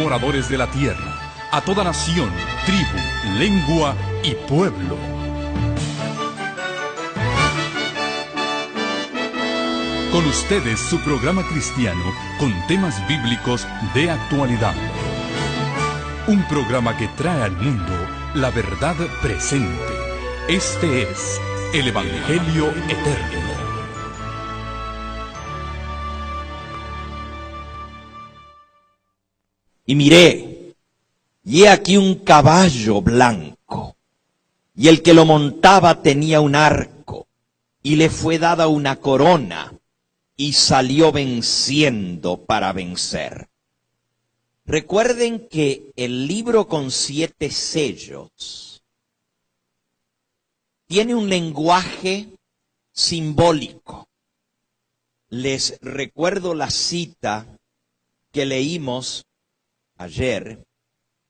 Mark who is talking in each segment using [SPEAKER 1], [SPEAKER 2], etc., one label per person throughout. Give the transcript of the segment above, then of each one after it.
[SPEAKER 1] moradores de la tierra, a toda nación, tribu, lengua y pueblo. Con ustedes su programa cristiano con temas bíblicos de actualidad. Un programa que trae al mundo la verdad presente. Este es el Evangelio Eterno.
[SPEAKER 2] Y miré, y he aquí un caballo blanco, y el que lo montaba tenía un arco, y le fue dada una corona, y salió venciendo para vencer. Recuerden que el libro con 7 sellos tiene un lenguaje simbólico. Les recuerdo la cita que leímos ayer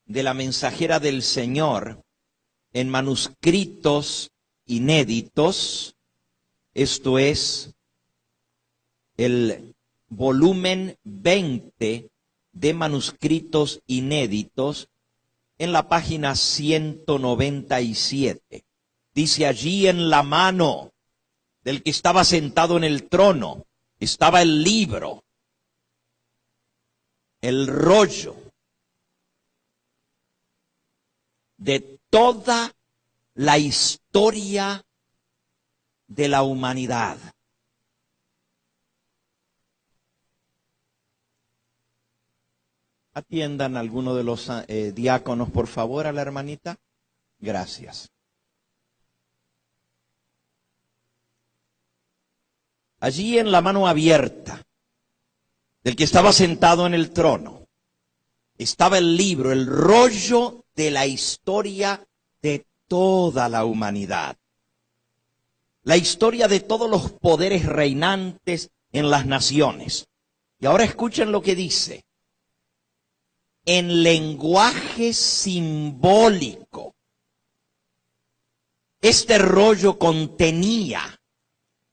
[SPEAKER 2] de la mensajera del Señor en manuscritos inéditos, esto es el volumen 20 de manuscritos inéditos en la página 197. Dice: allí en la mano del que estaba sentado en el trono estaba el libro, el rollo de toda la historia de la humanidad. Atiendan a alguno de los diáconos, por favor, a la hermanita. Gracias. Allí en la mano abierta del que estaba sentado en el trono estaba el libro, el rollo de la historia de toda la humanidad. La historia de todos los poderes reinantes en las naciones. Y ahora escuchen lo que dice. En lenguaje simbólico, este rollo contenía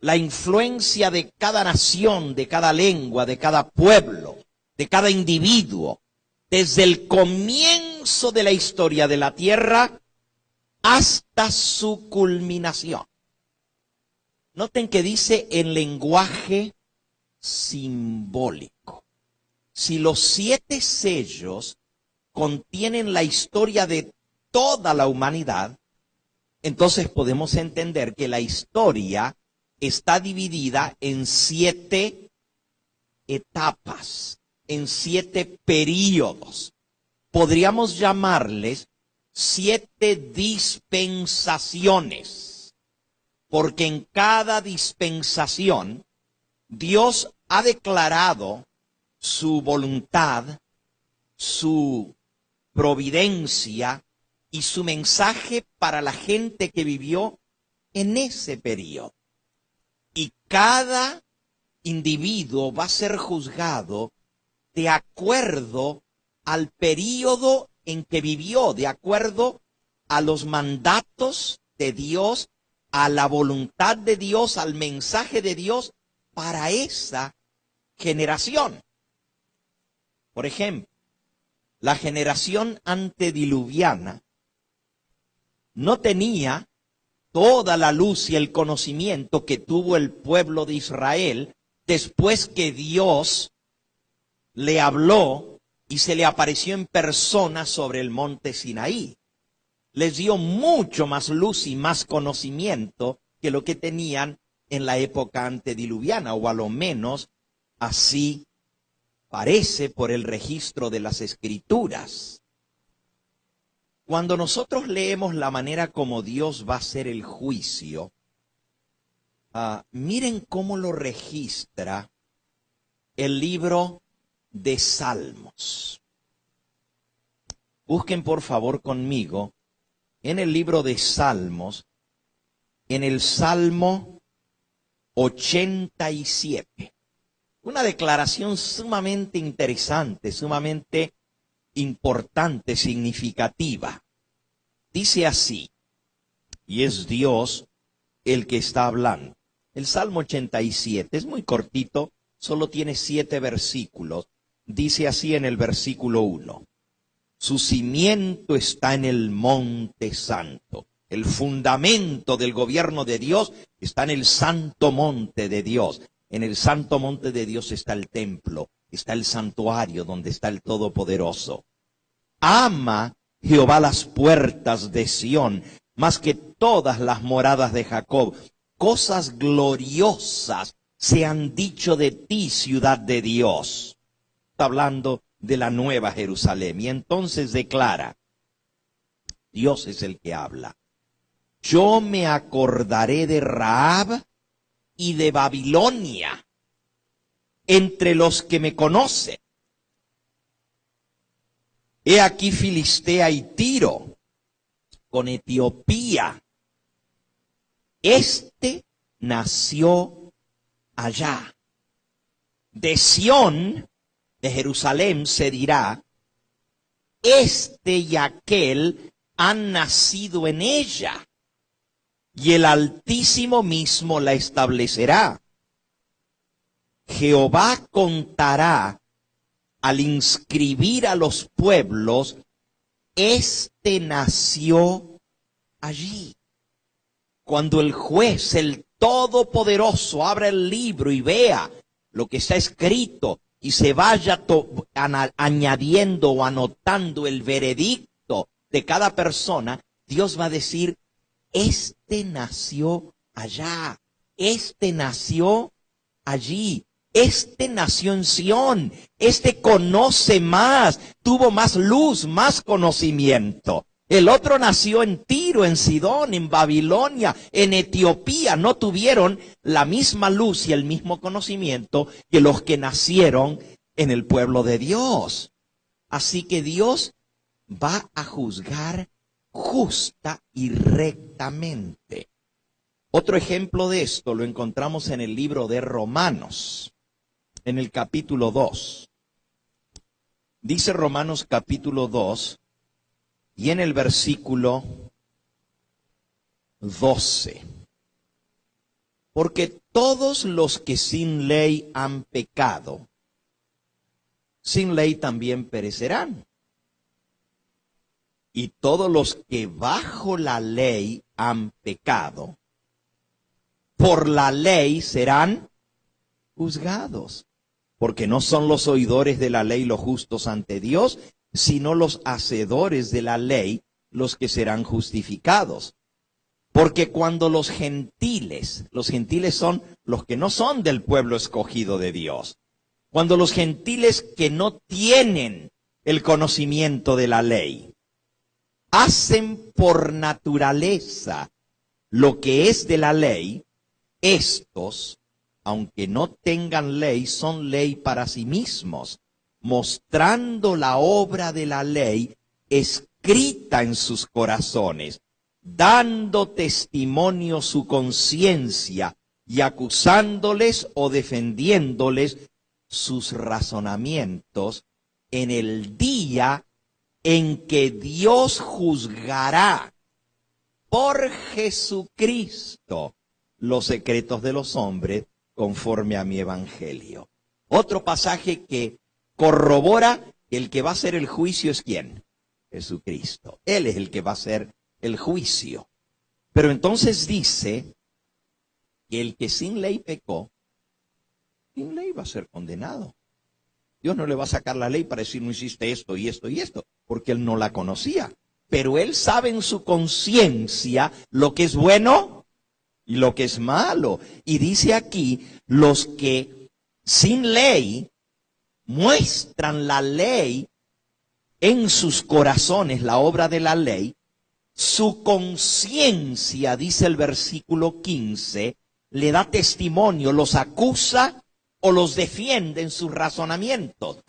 [SPEAKER 2] la influencia de cada nación, de cada lengua, de cada pueblo, de cada individuo, desde el comienzo de la historia de la tierra hasta su culminación. Noten que dice en lenguaje simbólico. Si los 7 sellos contienen la historia de toda la humanidad, entonces podemos entender que la historia está dividida en 7 etapas, en 7 períodos. Podríamos llamarles 7 dispensaciones, porque en cada dispensación Dios ha declarado su voluntad, su providencia y su mensaje para la gente que vivió en ese periodo. Y cada individuo va a ser juzgado de acuerdo al periodo en que vivió, de acuerdo a los mandatos de Dios, a la voluntad de Dios, al mensaje de Dios para esa generación. Por ejemplo, la generación antediluviana no tenía toda la luz y el conocimiento que tuvo el pueblo de Israel después que Dios le habló y se le apareció en persona sobre el monte Sinaí. Les dio mucho más luz y más conocimiento que lo que tenían en la época antediluviana, o a lo menos así parece por el registro de las Escrituras. Cuando nosotros leemos la manera como Dios va a hacer el juicio, miren cómo lo registra el libro de Salmos. Busquen por favor conmigo en el libro de Salmos, en el Salmo 87. Una declaración sumamente interesante, sumamente importante, significativa. Dice así, y es Dios el que está hablando. El Salmo 87 es muy cortito, solo tiene 7 versículos. Dice así en el versículo 1. Su cimiento está en el monte santo. El fundamento del gobierno de Dios está en el santo monte de Dios. En el santo monte de Dios está el templo, está el santuario donde está el Todopoderoso. Ama Jehová las puertas de Sión, más que todas las moradas de Jacob. Cosas gloriosas se han dicho de ti, ciudad de Dios. Está hablando de la nueva Jerusalén. Y entonces declara, Dios es el que habla. Yo me acordaré de Rahab y de Babilonia entre los que me conocen. He aquí Filistea y Tiro con Etiopía. Este nació allá. De Sión, de Jerusalén, se dirá, este y aquel han nacido en ella, y el Altísimo mismo la establecerá. Jehová contará al inscribir a los pueblos, este nació allí. Cuando el juez, el Todopoderoso, abra el libro y vea lo que está escrito y se vaya añadiendo o anotando el veredicto de cada persona, Dios va a decir, este nació allá, este nació allí. Este nació en Sión, este conoce más, tuvo más luz, más conocimiento. El otro nació en Tiro, en Sidón, en Babilonia, en Etiopía. No tuvieron la misma luz y el mismo conocimiento que los que nacieron en el pueblo de Dios. Así que Dios va a juzgar justa y rectamente. Otro ejemplo de esto lo encontramos en el libro de Romanos. En el capítulo 2, dice Romanos capítulo 2, y en el versículo 12, porque todos los que sin ley han pecado, sin ley también perecerán. Y todos los que bajo la ley han pecado, por la ley serán juzgados. Porque no son los oidores de la ley los justos ante Dios, sino los hacedores de la ley los que serán justificados. Porque cuando los gentiles son los que no son del pueblo escogido de Dios, cuando los gentiles que no tienen el conocimiento de la ley, hacen por naturaleza lo que es de la ley, estos, aunque no tengan ley, son ley para sí mismos, mostrando la obra de la ley escrita en sus corazones, dando testimonio su conciencia y acusándoles o defendiéndoles sus razonamientos en el día en que Dios juzgará por Jesucristo los secretos de los hombres, conforme a mi evangelio. Otro pasaje que corrobora que el que va a hacer el juicio es ¿quién? Jesucristo. Él es el que va a hacer el juicio. Pero entonces dice que el que sin ley pecó, sin ley va a ser condenado. Dios no le va a sacar la ley para decir no hiciste esto y esto y esto, porque él no la conocía. Pero él sabe en su conciencia lo que es bueno y lo que es malo. Y dice aquí, los que sin ley muestran la ley en sus corazones, la obra de la ley, su conciencia, dice el versículo 15, le da testimonio, los acusa o los defiende en sus razonamientos.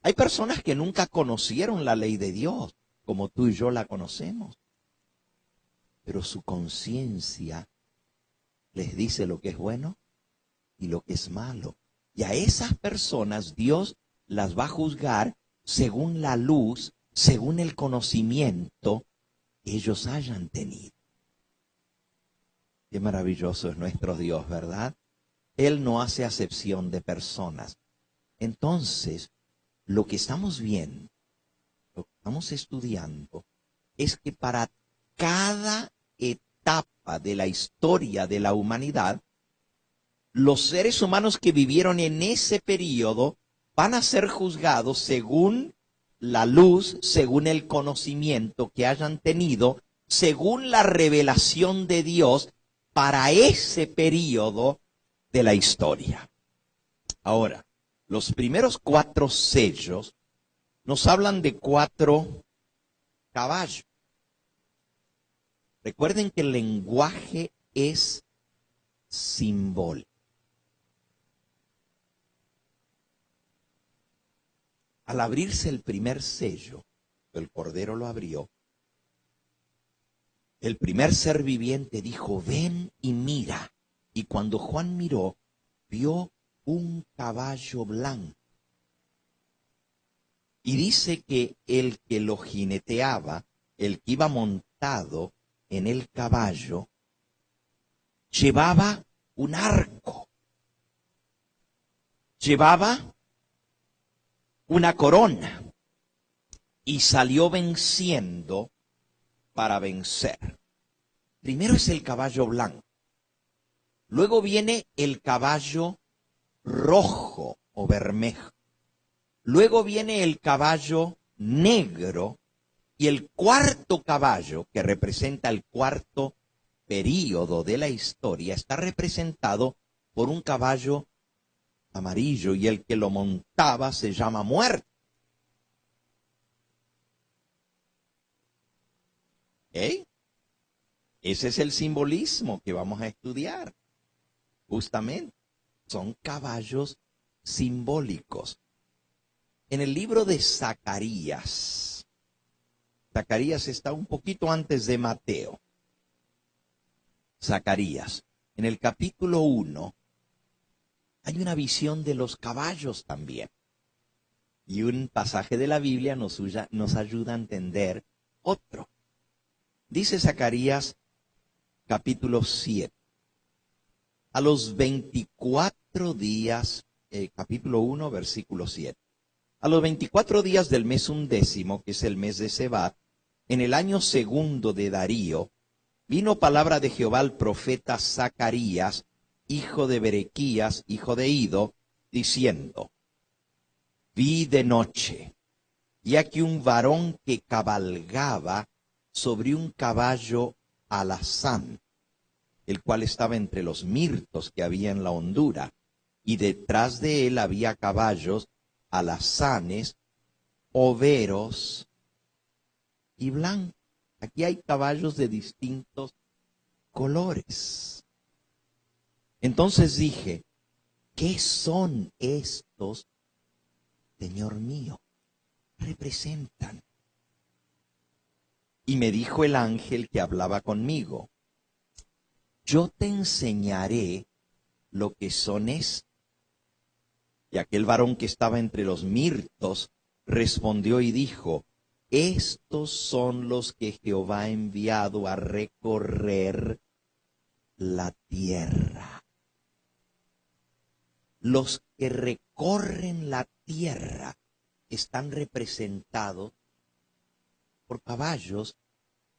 [SPEAKER 2] Hay personas que nunca conocieron la ley de Dios, como tú y yo la conocemos. Pero su conciencia les dice lo que es bueno y lo que es malo. Y a esas personas Dios las va a juzgar según la luz, según el conocimiento que ellos hayan tenido. Qué maravilloso es nuestro Dios, ¿verdad? Él no hace acepción de personas. Entonces, lo que estamos viendo estamos estudiando es que para cada etapa de la historia de la humanidad, los seres humanos que vivieron en ese periodo van a ser juzgados según la luz, según el conocimiento que hayan tenido, según la revelación de Dios para ese periodo de la historia. Ahora, los primeros 4 sellos nos hablan de 4 caballos. Recuerden que el lenguaje es simbólico. Al abrirse el primer sello, el Cordero lo abrió, el primer ser viviente dijo, ven y mira. Y cuando Juan miró, vio un caballo blanco. Y dice que el que lo jineteaba, el que iba montado en el caballo, llevaba un arco. Llevaba una corona. Y salió venciendo para vencer. Primero es el caballo blanco. Luego viene el caballo rojo o bermejo. Luego viene el caballo negro y el cuarto caballo, que representa el cuarto período de la historia, está representado por un caballo amarillo y el que lo montaba se llama Muerte. ¿Eh? Ese es el simbolismo que vamos a estudiar. Justamente, son caballos simbólicos. En el libro de Zacarías, Zacarías está un poquito antes de Mateo. Zacarías, en el capítulo 1, hay una visión de los caballos también. Y un pasaje de la Biblia nos ayuda a entender otro. Dice Zacarías, capítulo 7. A los 24 días, capítulo 1, versículo 7. A los 24 días del mes 11, que es el mes de Sebat, en el año 2 de Darío, vino palabra de Jehová al profeta Zacarías, hijo de Berequías, hijo de Ido, diciendo, vi de noche, y aquí un varón que cabalgaba sobre un caballo alazán, el cual estaba entre los mirtos que había en la hondura, y detrás de él había caballos alazanes, overos y blancos. Aquí hay caballos de distintos colores. Entonces dije, ¿qué son estos, Señor mío? Representan. Y me dijo el ángel que hablaba conmigo, yo te enseñaré lo que son estos. Y aquel varón que estaba entre los mirtos respondió y dijo, estos son los que Jehová ha enviado a recorrer la tierra. Los que recorren la tierra están representados por caballos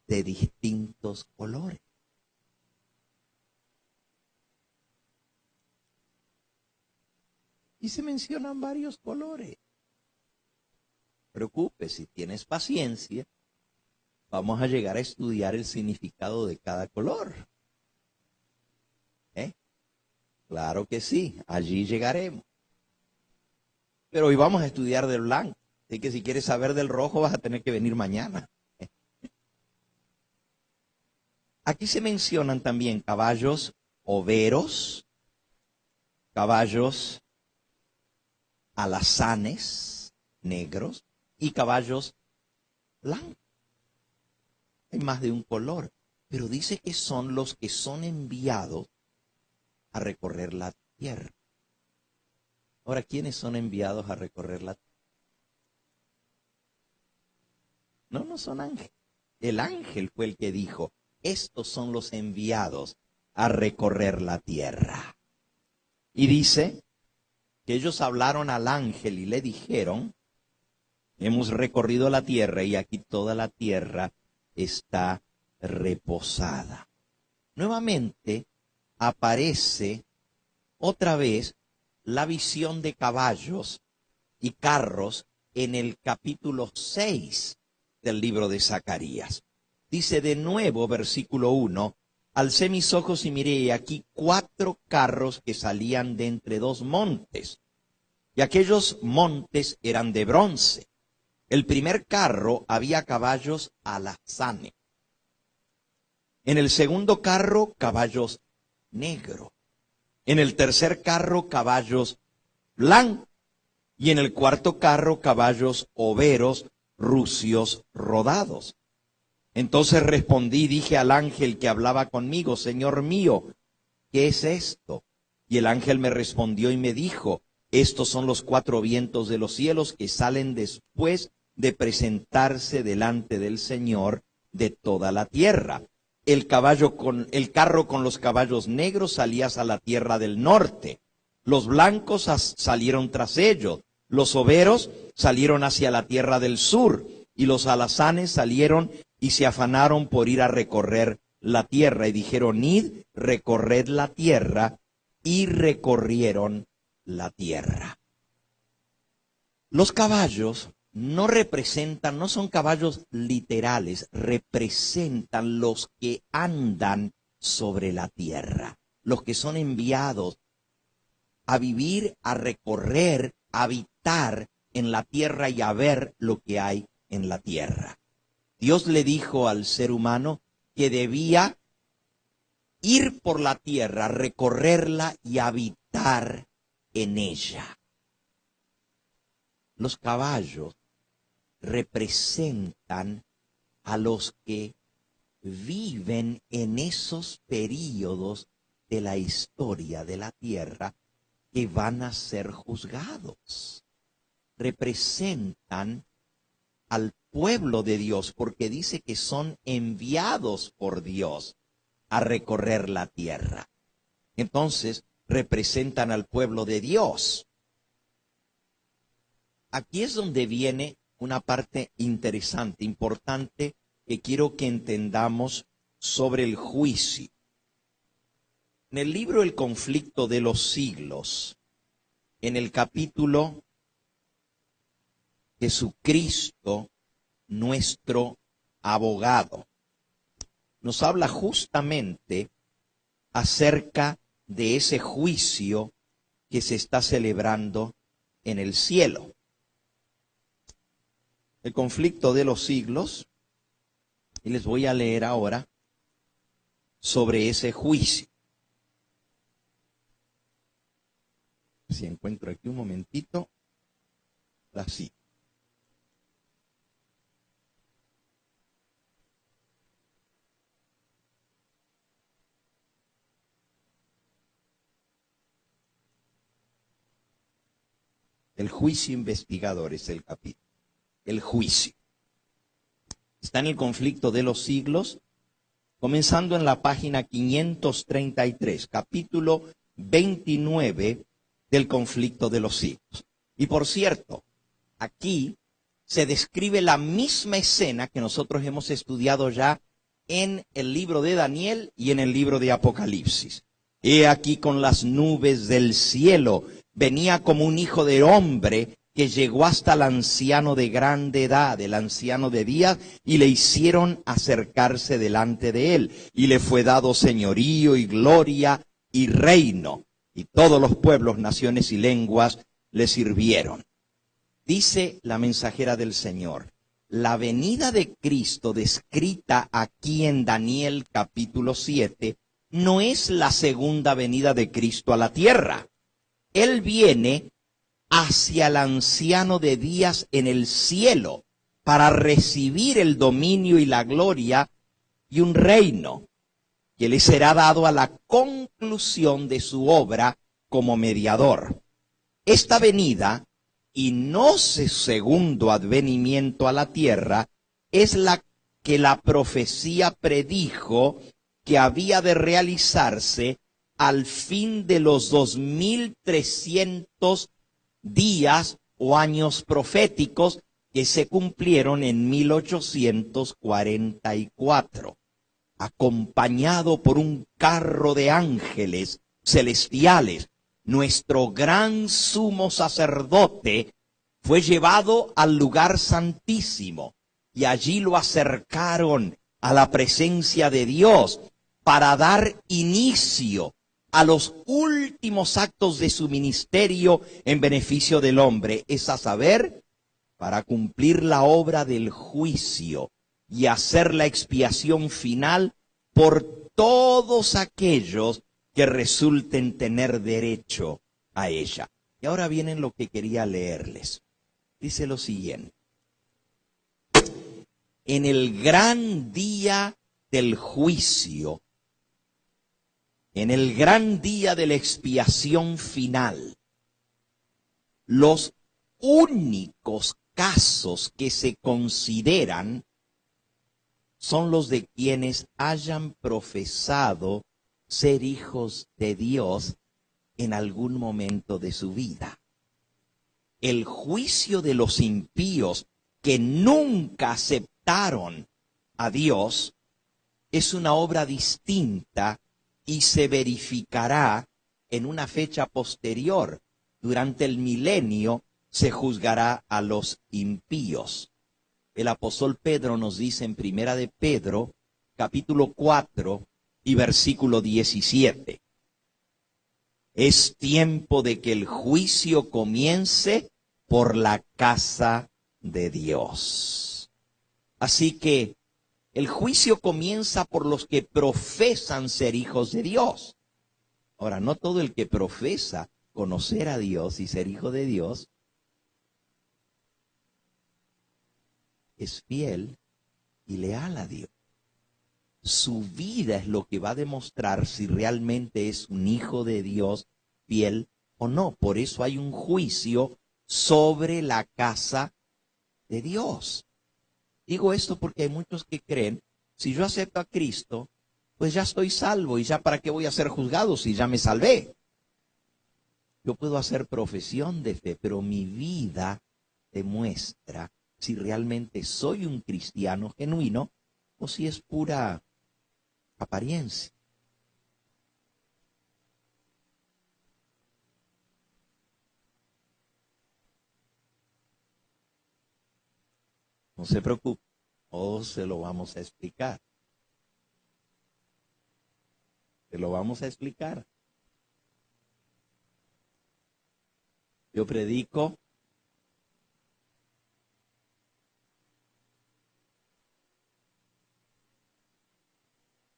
[SPEAKER 2] de distintos colores. Y se mencionan varios colores. Preocupe, si tienes paciencia, vamos a llegar a estudiar el significado de cada color. Claro que sí, allí llegaremos. Pero hoy vamos a estudiar del blanco. Así que si quieres saber del rojo vas a tener que venir mañana. Aquí se mencionan también caballos overos, caballos alazanes negros y caballos blancos. Hay más de un color, pero dice que son los que son enviados a recorrer la tierra. Ahora, ¿quiénes son enviados a recorrer la tierra? No son ángeles. El ángel fue el que dijo, estos son los enviados a recorrer la tierra. Y dice que ellos hablaron al ángel y le dijeron, Hemos recorrido la tierra y aquí toda la tierra está reposada. Nuevamente aparece otra vez la visión de caballos y carros en el capítulo 6 del libro de Zacarías. Dice de nuevo, versículo 1, alcé mis ojos y miré, y aquí 4 carros que salían de entre 2 montes, y aquellos montes eran de bronce. El primer carro había caballos alazanes. En el segundo carro, caballos negros. En el tercer carro, caballos blancos. Y en el cuarto carro, caballos overos, rucios, rodados. Entonces respondí y dije al ángel que hablaba conmigo, Señor mío, ¿qué es esto? Y el ángel me respondió y me dijo, estos son los 4 vientos de los cielos que salen después de presentarse delante del Señor de toda la tierra. El carro con los caballos negros salía a la tierra del norte. Los blancos salieron tras ellos. Los overos salieron hacia la tierra del sur. Y los alazanes salieron y se afanaron por ir a recorrer la tierra. Y dijeron, id, recorred la tierra. Y recorrieron la tierra. Los caballos no son caballos literales, representan los que andan sobre la tierra, los que son enviados a vivir, a recorrer, a habitar en la tierra y a ver lo que hay en la tierra. Dios le dijo al ser humano que debía ir por la tierra, recorrerla y habitar en ella. Los caballos representan a los que viven en esos períodos de la historia de la tierra que van a ser juzgados. Representan al pueblo de Dios porque dice que son enviados por Dios a recorrer la tierra. Entonces, representan al pueblo de Dios. Aquí es donde viene una parte interesante, importante, que quiero que entendamos sobre el juicio. En el libro El conflicto de los siglos, en el capítulo Jesucristo, nuestro abogado, nos habla justamente acerca de ese juicio que se está celebrando en el cielo. El conflicto de los siglos, y les voy a leer ahora sobre ese juicio. Si encuentro aquí un momentito, la cita. El juicio investigador es el capítulo. El juicio. Está en el conflicto de los siglos, comenzando en la página 533, capítulo 29 del conflicto de los siglos. Y por cierto, aquí se describe la misma escena que nosotros hemos estudiado ya en el libro de Daniel y en el libro de Apocalipsis. He aquí con las nubes del cielo, venía como un hijo de hombre, que llegó hasta el anciano de grande edad, el anciano de días, y le hicieron acercarse delante de él. Y le fue dado señorío y gloria y reino. Y todos los pueblos, naciones y lenguas le sirvieron. Dice la mensajera del Señor, la venida de Cristo descrita aquí en Daniel capítulo 7, no es la segunda venida de Cristo a la tierra. Él viene hacia el anciano de días en el cielo para recibir el dominio y la gloria y un reino que le será dado a la conclusión de su obra como mediador. Esta venida, y no su segundo advenimiento a la tierra, es la que la profecía predijo que había de realizarse al fin de los 2300 días o años proféticos que se cumplieron en 1844, acompañado por un carro de ángeles celestiales. Nuestro gran sumo sacerdote fue llevado al lugar santísimo y allí lo acercaron a la presencia de Dios para dar inicio a los últimos actos de su ministerio en beneficio del hombre, es a saber, para cumplir la obra del juicio y hacer la expiación final por todos aquellos que resulten tener derecho a ella. Y ahora viene lo que quería leerles. Dice lo siguiente: en el gran día del juicio, en el gran día de la expiación final, los únicos casos que se consideran son los de quienes hayan profesado ser hijos de Dios en algún momento de su vida. El juicio de los impíos que nunca aceptaron a Dios es una obra distinta y se verificará en una fecha posterior. Durante el milenio se juzgará a los impíos. El apóstol Pedro nos dice en Primera de Pedro, capítulo 4 y versículo 17. Es tiempo de que el juicio comience por la casa de Dios. Así que el juicio comienza por los que profesan ser hijos de Dios. Ahora, no todo el que profesa conocer a Dios y ser hijo de Dios es fiel y leal a Dios. Su vida es lo que va a demostrar si realmente es un hijo de Dios fiel o no. Por eso hay un juicio sobre la casa de Dios. Digo esto porque hay muchos que creen, si yo acepto a Cristo, pues ya estoy salvo y ya para qué voy a ser juzgado si ya me salvé. Yo puedo hacer profesión de fe, pero mi vida demuestra si realmente soy un cristiano genuino o si es pura apariencia. No se preocupe, todos se lo vamos a explicar. Se lo vamos a explicar. Yo predico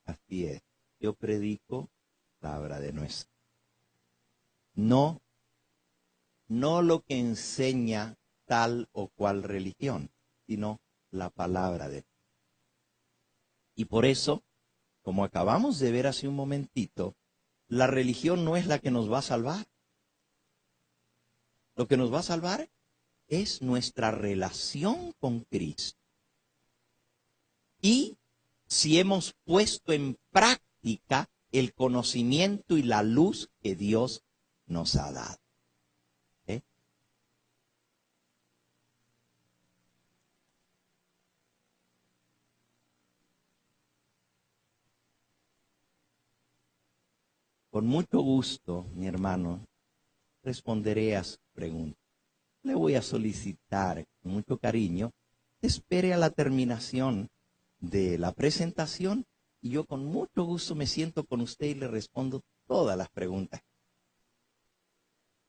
[SPEAKER 2] así es. Yo predico palabra de nuestra. No lo que enseña tal o cual religión, sino la palabra de Dios. Y por eso, como acabamos de ver hace un momentito, la religión no es la que nos va a salvar. Lo que nos va a salvar es nuestra relación con Cristo. Y si hemos puesto en práctica el conocimiento y la luz que Dios nos ha dado. Con mucho gusto, mi hermano, responderé a su pregunta. Le voy a solicitar con mucho cariño, espere a la terminación de la presentación y yo con mucho gusto me siento con usted y le respondo todas las preguntas.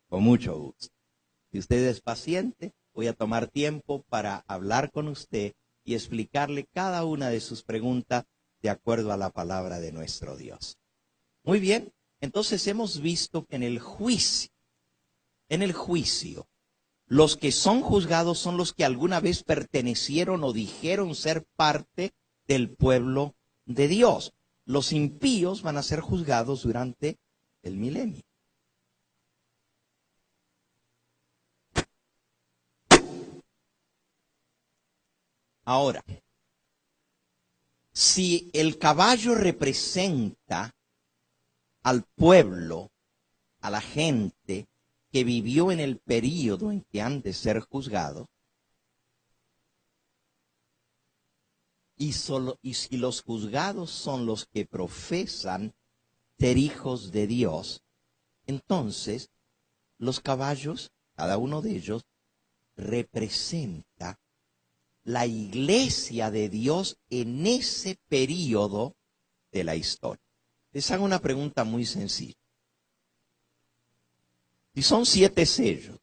[SPEAKER 2] Con mucho gusto. Si usted es paciente, voy a tomar tiempo para hablar con usted y explicarle cada una de sus preguntas de acuerdo a la palabra de nuestro Dios. Muy bien, entonces hemos visto que en el juicio, los que son juzgados son los que alguna vez pertenecieron o dijeron ser parte del pueblo de Dios. Los impíos van a ser juzgados durante el milenio. Ahora, si el caballo representa al pueblo, a la gente que vivió en el período en que han de ser juzgados, y si los juzgados son los que profesan ser hijos de Dios, entonces los caballos, cada uno de ellos, representa la iglesia de Dios en ese periodo de la historia. Les hago una pregunta muy sencilla. Si son 7 sellos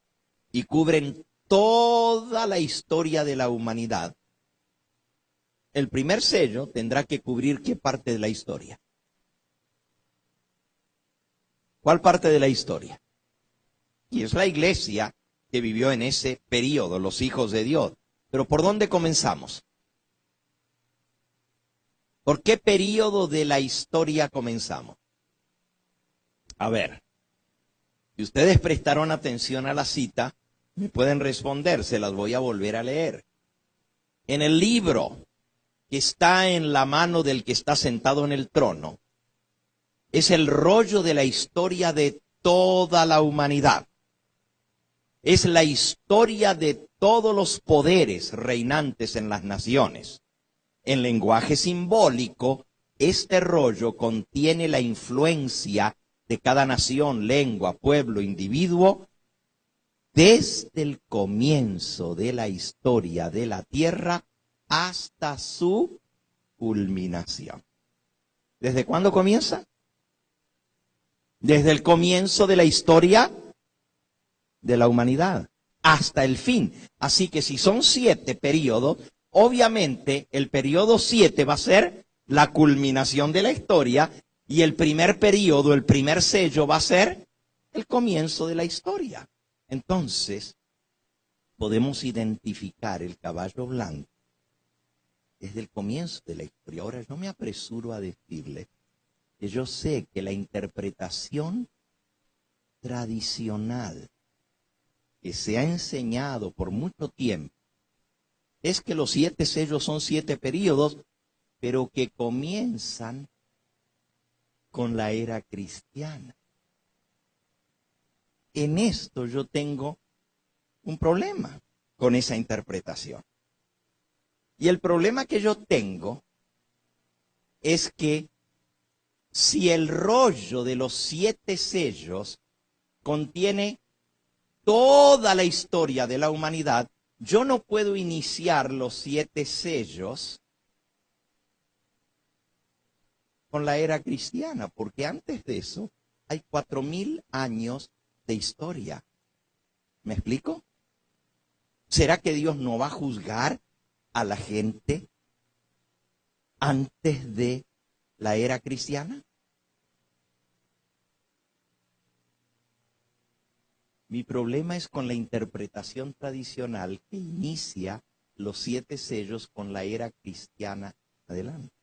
[SPEAKER 2] y cubren toda la historia de la humanidad, el primer sello tendrá que cubrir ¿qué parte de la historia? ¿Cuál parte de la historia? Y es la iglesia que vivió en ese periodo, los hijos de Dios. Pero ¿por dónde comenzamos? ¿Por qué periodo de la historia comenzamos? A ver, si ustedes prestaron atención a la cita, me pueden responder, se las voy a volver a leer. En el libro que está en la mano del que está sentado en el trono, es el rollo de la historia de toda la humanidad. Es la historia de todos los poderes reinantes en las naciones. En lenguaje simbólico, este rollo contiene la influencia de cada nación, lengua, pueblo, individuo, desde el comienzo de la historia de la tierra hasta su culminación. ¿Desde cuándo comienza? Desde el comienzo de la historia de la humanidad hasta el fin. Así que si son 7 periodos, obviamente el periodo 7 va a ser la culminación de la historia y el primer periodo, el primer sello va a ser el comienzo de la historia. Entonces, podemos identificar el caballo blanco desde el comienzo de la historia. Ahora, yo me apresuro a decirle que yo sé que la interpretación tradicional que se ha enseñado por mucho tiempo es que los 7 sellos son 7 periodos, pero que comienzan con la era cristiana. En esto yo tengo un problema con esa interpretación. Y el problema que yo tengo es que si el rollo de los 7 sellos contiene toda la historia de la humanidad, yo no puedo iniciar los 7 sellos con la era cristiana, porque antes de eso hay 4000 años de historia. ¿Me explico? ¿Será que Dios no va a juzgar a la gente antes de la era cristiana? Mi problema es con la interpretación tradicional que inicia los 7 sellos con la era cristiana adelante.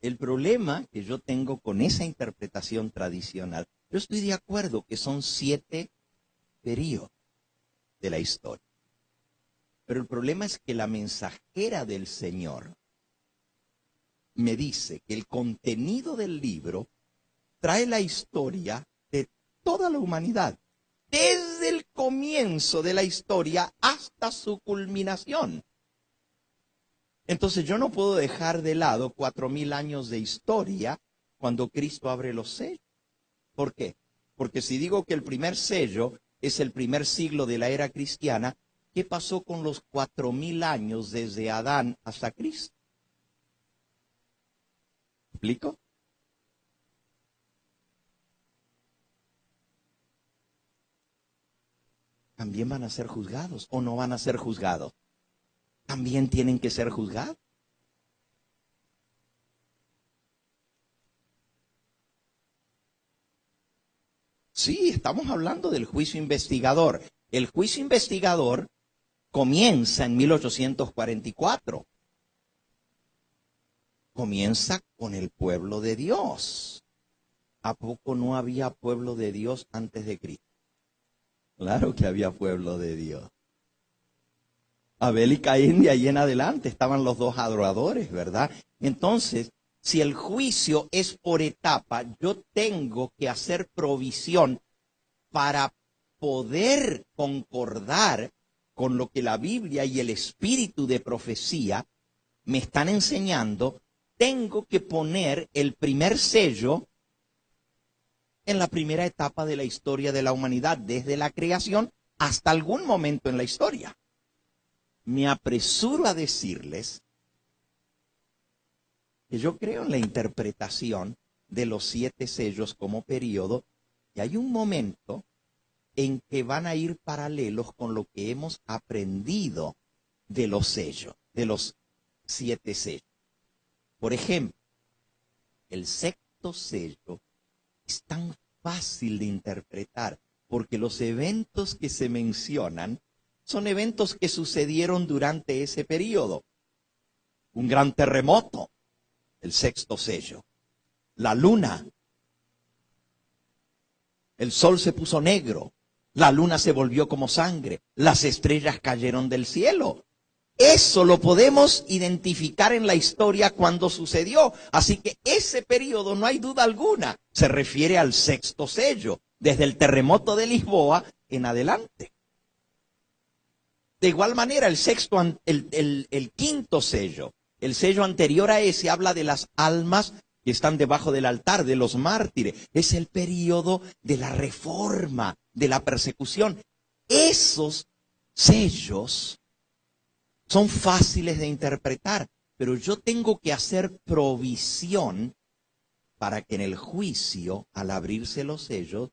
[SPEAKER 2] El problema que yo tengo con esa interpretación tradicional, yo estoy de acuerdo que son 7 periodos de la historia. Pero el problema es que la mensajera del Señor me dice que el contenido del libro trae la historia de toda la humanidad, desde el comienzo de la historia hasta su culminación. Entonces yo no puedo dejar de lado 4000 años de historia cuando Cristo abre los sellos. ¿Por qué? Porque si digo que el primer sello es el primer siglo de la era cristiana, ¿qué pasó con los 4000 años desde Adán hasta Cristo? ¿Me explico? También van a ser juzgados o no van a ser juzgados. También tienen que ser juzgados. Sí, estamos hablando del juicio investigador. El juicio investigador comienza en 1844. Comienza con el pueblo de Dios. ¿A poco no había pueblo de Dios antes de Cristo? Claro que había pueblo de Dios. Abel y Caín, de ahí en adelante estaban los 2 adoradores, ¿verdad? Entonces, si el juicio es por etapa, yo tengo que hacer provisión para poder concordar con lo que la Biblia y el espíritu de profecía me están enseñando, tengo que poner el primer sello en la primera etapa de la historia de la humanidad, desde la creación hasta algún momento en la historia. Me apresuro a decirles que yo creo en la interpretación de los 7 sellos como periodo, y hay un momento en que van a ir paralelos con lo que hemos aprendido de los sellos, de los 7 sellos. Por ejemplo, el 6º sello es tan fácil de interpretar porque los eventos que se mencionan son eventos que sucedieron durante ese periodo. Un gran terremoto, el 6º sello. La luna, el sol se puso negro, la luna se volvió como sangre, las estrellas cayeron del cielo. Eso lo podemos identificar en la historia cuando sucedió. Así que ese periodo, no hay duda alguna, se refiere al 6º sello, desde el terremoto de Lisboa en adelante. De igual manera, el 5º sello, el sello anterior a ese, habla de las almas que están debajo del altar, de los mártires. Es el periodo de la reforma, de la persecución. Esos sellos son fáciles de interpretar, pero yo tengo que hacer provisión para que en el juicio, al abrirse los sellos,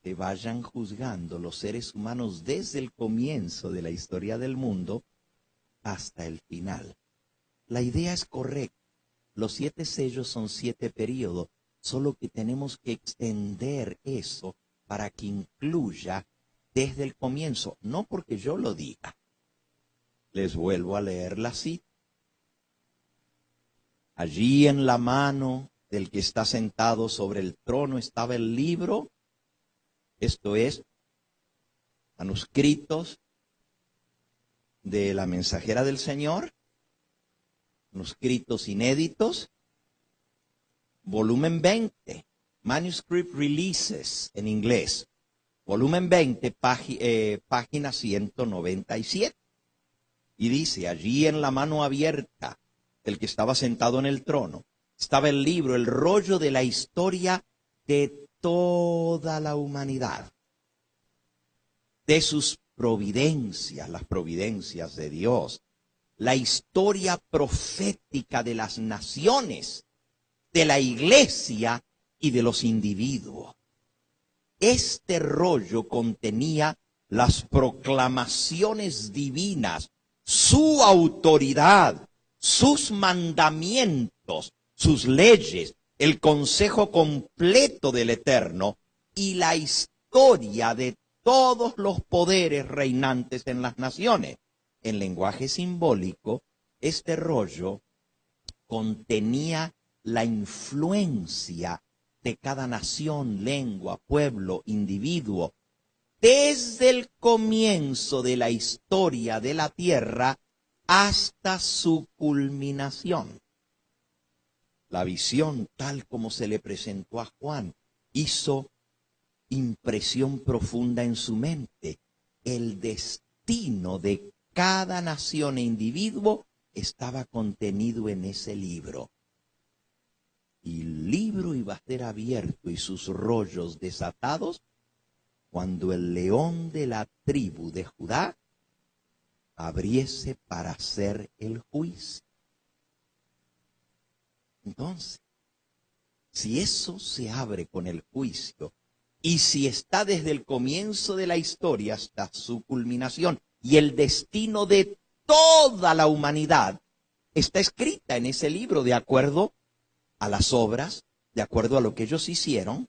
[SPEAKER 2] se vayan juzgando los seres humanos desde el comienzo de la historia del mundo hasta el final. La idea es correcta. Los 7 sellos son 7 periodos, solo que tenemos que extender eso para que incluya desde el comienzo, no porque yo lo diga. Les vuelvo a leer la cita. Allí en la mano del que está sentado sobre el trono estaba el libro, esto es, manuscritos de la mensajera del Señor, manuscritos inéditos, volumen 20, Manuscript Releases en inglés, volumen 20, página 197. Y dice, allí en la mano abierta del que estaba sentado en el trono, estaba el libro, el rollo de la historia de toda la humanidad, de sus providencias, las providencias de Dios, la historia profética de las naciones, de la iglesia y de los individuos. Este rollo contenía las proclamaciones divinas, su autoridad, sus mandamientos, sus leyes, el consejo completo del Eterno y la historia de todos los poderes reinantes en las naciones. En lenguaje simbólico, este rollo contenía la influencia de cada nación, lengua, pueblo, individuo, desde el comienzo de la historia de la tierra hasta su culminación. La visión, tal como se le presentó a Juan, hizo impresión profunda en su mente. El destino de cada nación e individuo estaba contenido en ese libro. Y el libro iba a ser abierto y sus rollos desatados cuando el león de la tribu de Judá abriese para hacer el juicio. Entonces, si eso se abre con el juicio, y si está desde el comienzo de la historia hasta su culminación, y el destino de toda la humanidad está escrita en ese libro de acuerdo a las obras, de acuerdo a lo que ellos hicieron,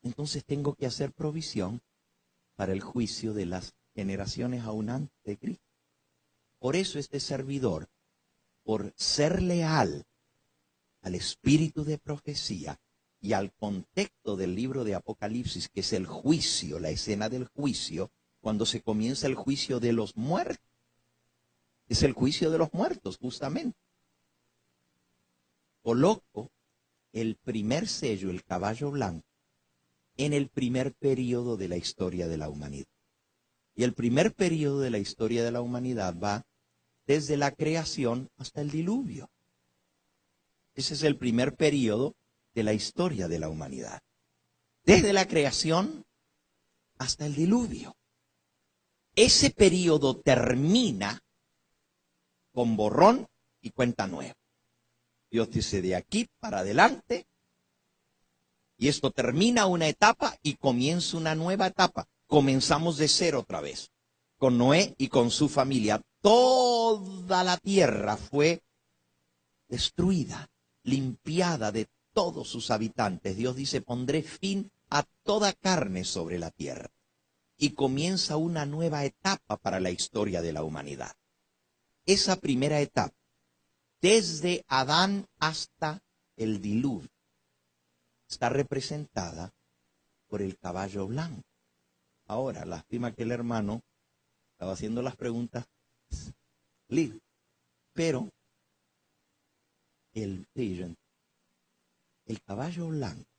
[SPEAKER 2] entonces tengo que hacer provisión para el juicio de las generaciones aún antes de Cristo. Por eso este servidor, por ser leal al espíritu de profecía y al contexto del libro de Apocalipsis, que es el juicio, la escena del juicio, cuando se comienza el juicio de los muertos. Es el juicio de los muertos, justamente. Coloco el primer sello, el caballo blanco, en el primer periodo de la historia de la humanidad. Y el primer periodo de la historia de la humanidad va desde la creación hasta el diluvio. Ese es el primer periodo de la historia de la humanidad. Desde la creación hasta el diluvio. Ese periodo termina con borrón y cuenta nueva. Dios dice de aquí para adelante, y esto termina una etapa y comienza una nueva etapa. Comenzamos de cero otra vez, con Noé y con su familia. Toda la tierra fue destruida, limpiada de todos sus habitantes. Dios dice, pondré fin a toda carne sobre la tierra. Y comienza una nueva etapa para la historia de la humanidad. Esa primera etapa, desde Adán hasta el diluvio, está representada por el caballo blanco. Ahora, lástima que el hermano estaba haciendo las preguntas, pero el caballo blanco,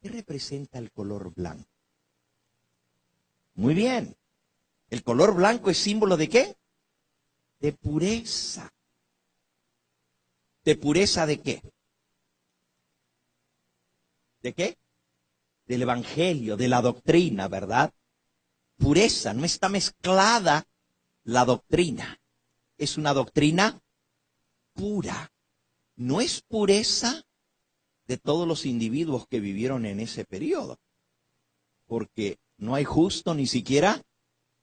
[SPEAKER 2] ¿qué representa el color blanco? Muy bien, el color blanco es símbolo ¿de qué? De pureza. ¿De pureza de qué? ¿De qué? Del evangelio, de la doctrina, ¿verdad? Pureza, no está mezclada la doctrina. Es una doctrina pura. No es pureza de todos los individuos que vivieron en ese periodo. Porque no hay justo ni siquiera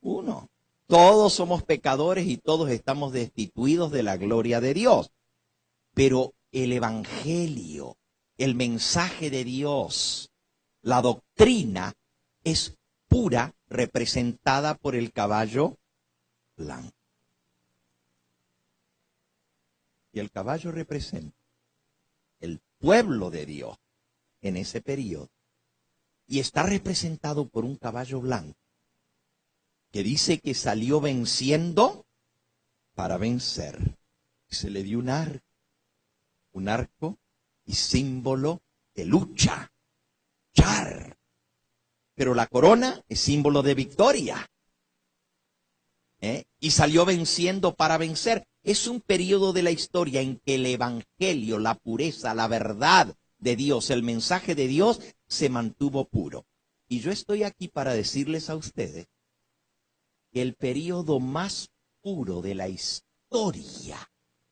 [SPEAKER 2] uno. Todos somos pecadores y todos estamos destituidos de la gloria de Dios. Pero el evangelio, el mensaje de Dios, la doctrina es pura, representada por el caballo blanco. Y el caballo representa el pueblo de Dios en ese periodo. Y está representado por un caballo blanco que dice que salió venciendo para vencer. Se le dio un arco y símbolo de lucha, luchar. Pero la corona es símbolo de victoria. Y salió venciendo para vencer. Es un periodo de la historia en que el evangelio, la pureza, la verdad de Dios, el mensaje de Dios se mantuvo puro. Y yo estoy aquí para decirles a ustedes que el periodo más puro de la historia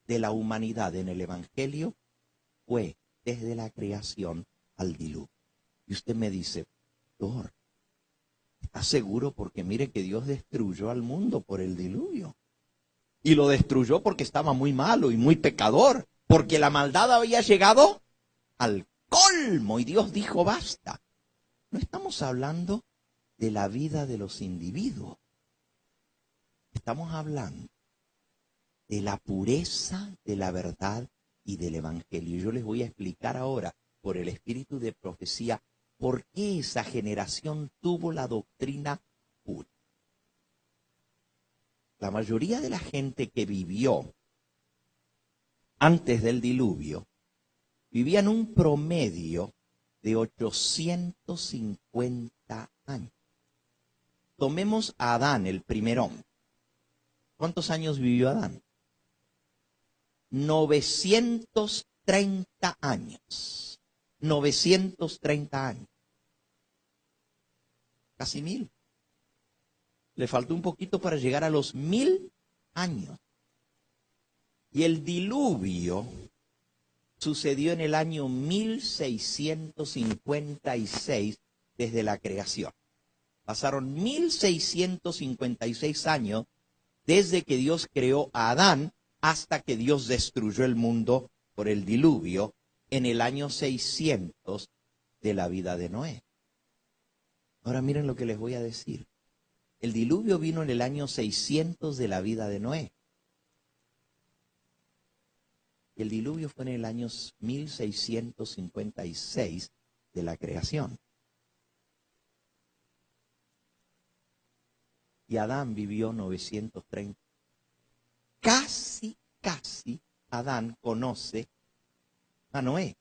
[SPEAKER 2] de la humanidad en el evangelio fue desde la creación al diluvio. Y usted me dice, Pastor, ¿está seguro? Porque mire que Dios destruyó al mundo por el diluvio. Y lo destruyó porque estaba muy malo y muy pecador. Porque la maldad había llegado al colmo y Dios dijo basta. No estamos hablando de la vida de los individuos. Estamos hablando de la pureza de la verdad y del evangelio. Y yo les voy a explicar ahora, por el espíritu de profecía, por qué esa generación tuvo la doctrina pura. La mayoría de la gente que vivió antes del diluvio vivían un promedio de 850 años. Tomemos a Adán, el primer hombre. ¿Cuántos años vivió Adán? 930 años. 930 años. Casi 1000. Le faltó un poquito para llegar a los 1000 años. Y el diluvio sucedió en el año 1656 desde la creación. Pasaron 1656 años desde que Dios creó a Adán hasta que Dios destruyó el mundo por el diluvio en el año 600 de la vida de Noé. Ahora miren lo que les voy a decir. El diluvio vino en el año 600 de la vida de Noé. Y el diluvio fue en el año 1656 de la creación. Y Adán vivió 930. Casi Adán conoce a Noé.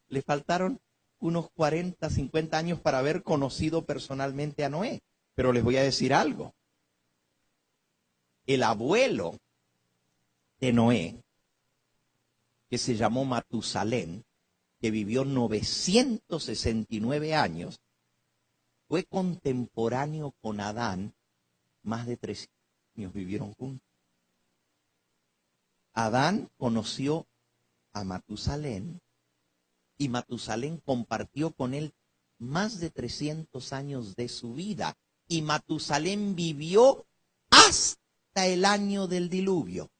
[SPEAKER 2] Le faltaron unos 40, 50 años para haber conocido personalmente a Noé. Pero les voy a decir algo. El abuelo de Noé, que se llamó Matusalén, que vivió 969 años, fue contemporáneo con Adán, más de 300 años vivieron juntos. Adán conoció a Matusalén y Matusalén compartió con él más de 300 años de su vida. Y Matusalén vivió hasta el año del diluvio.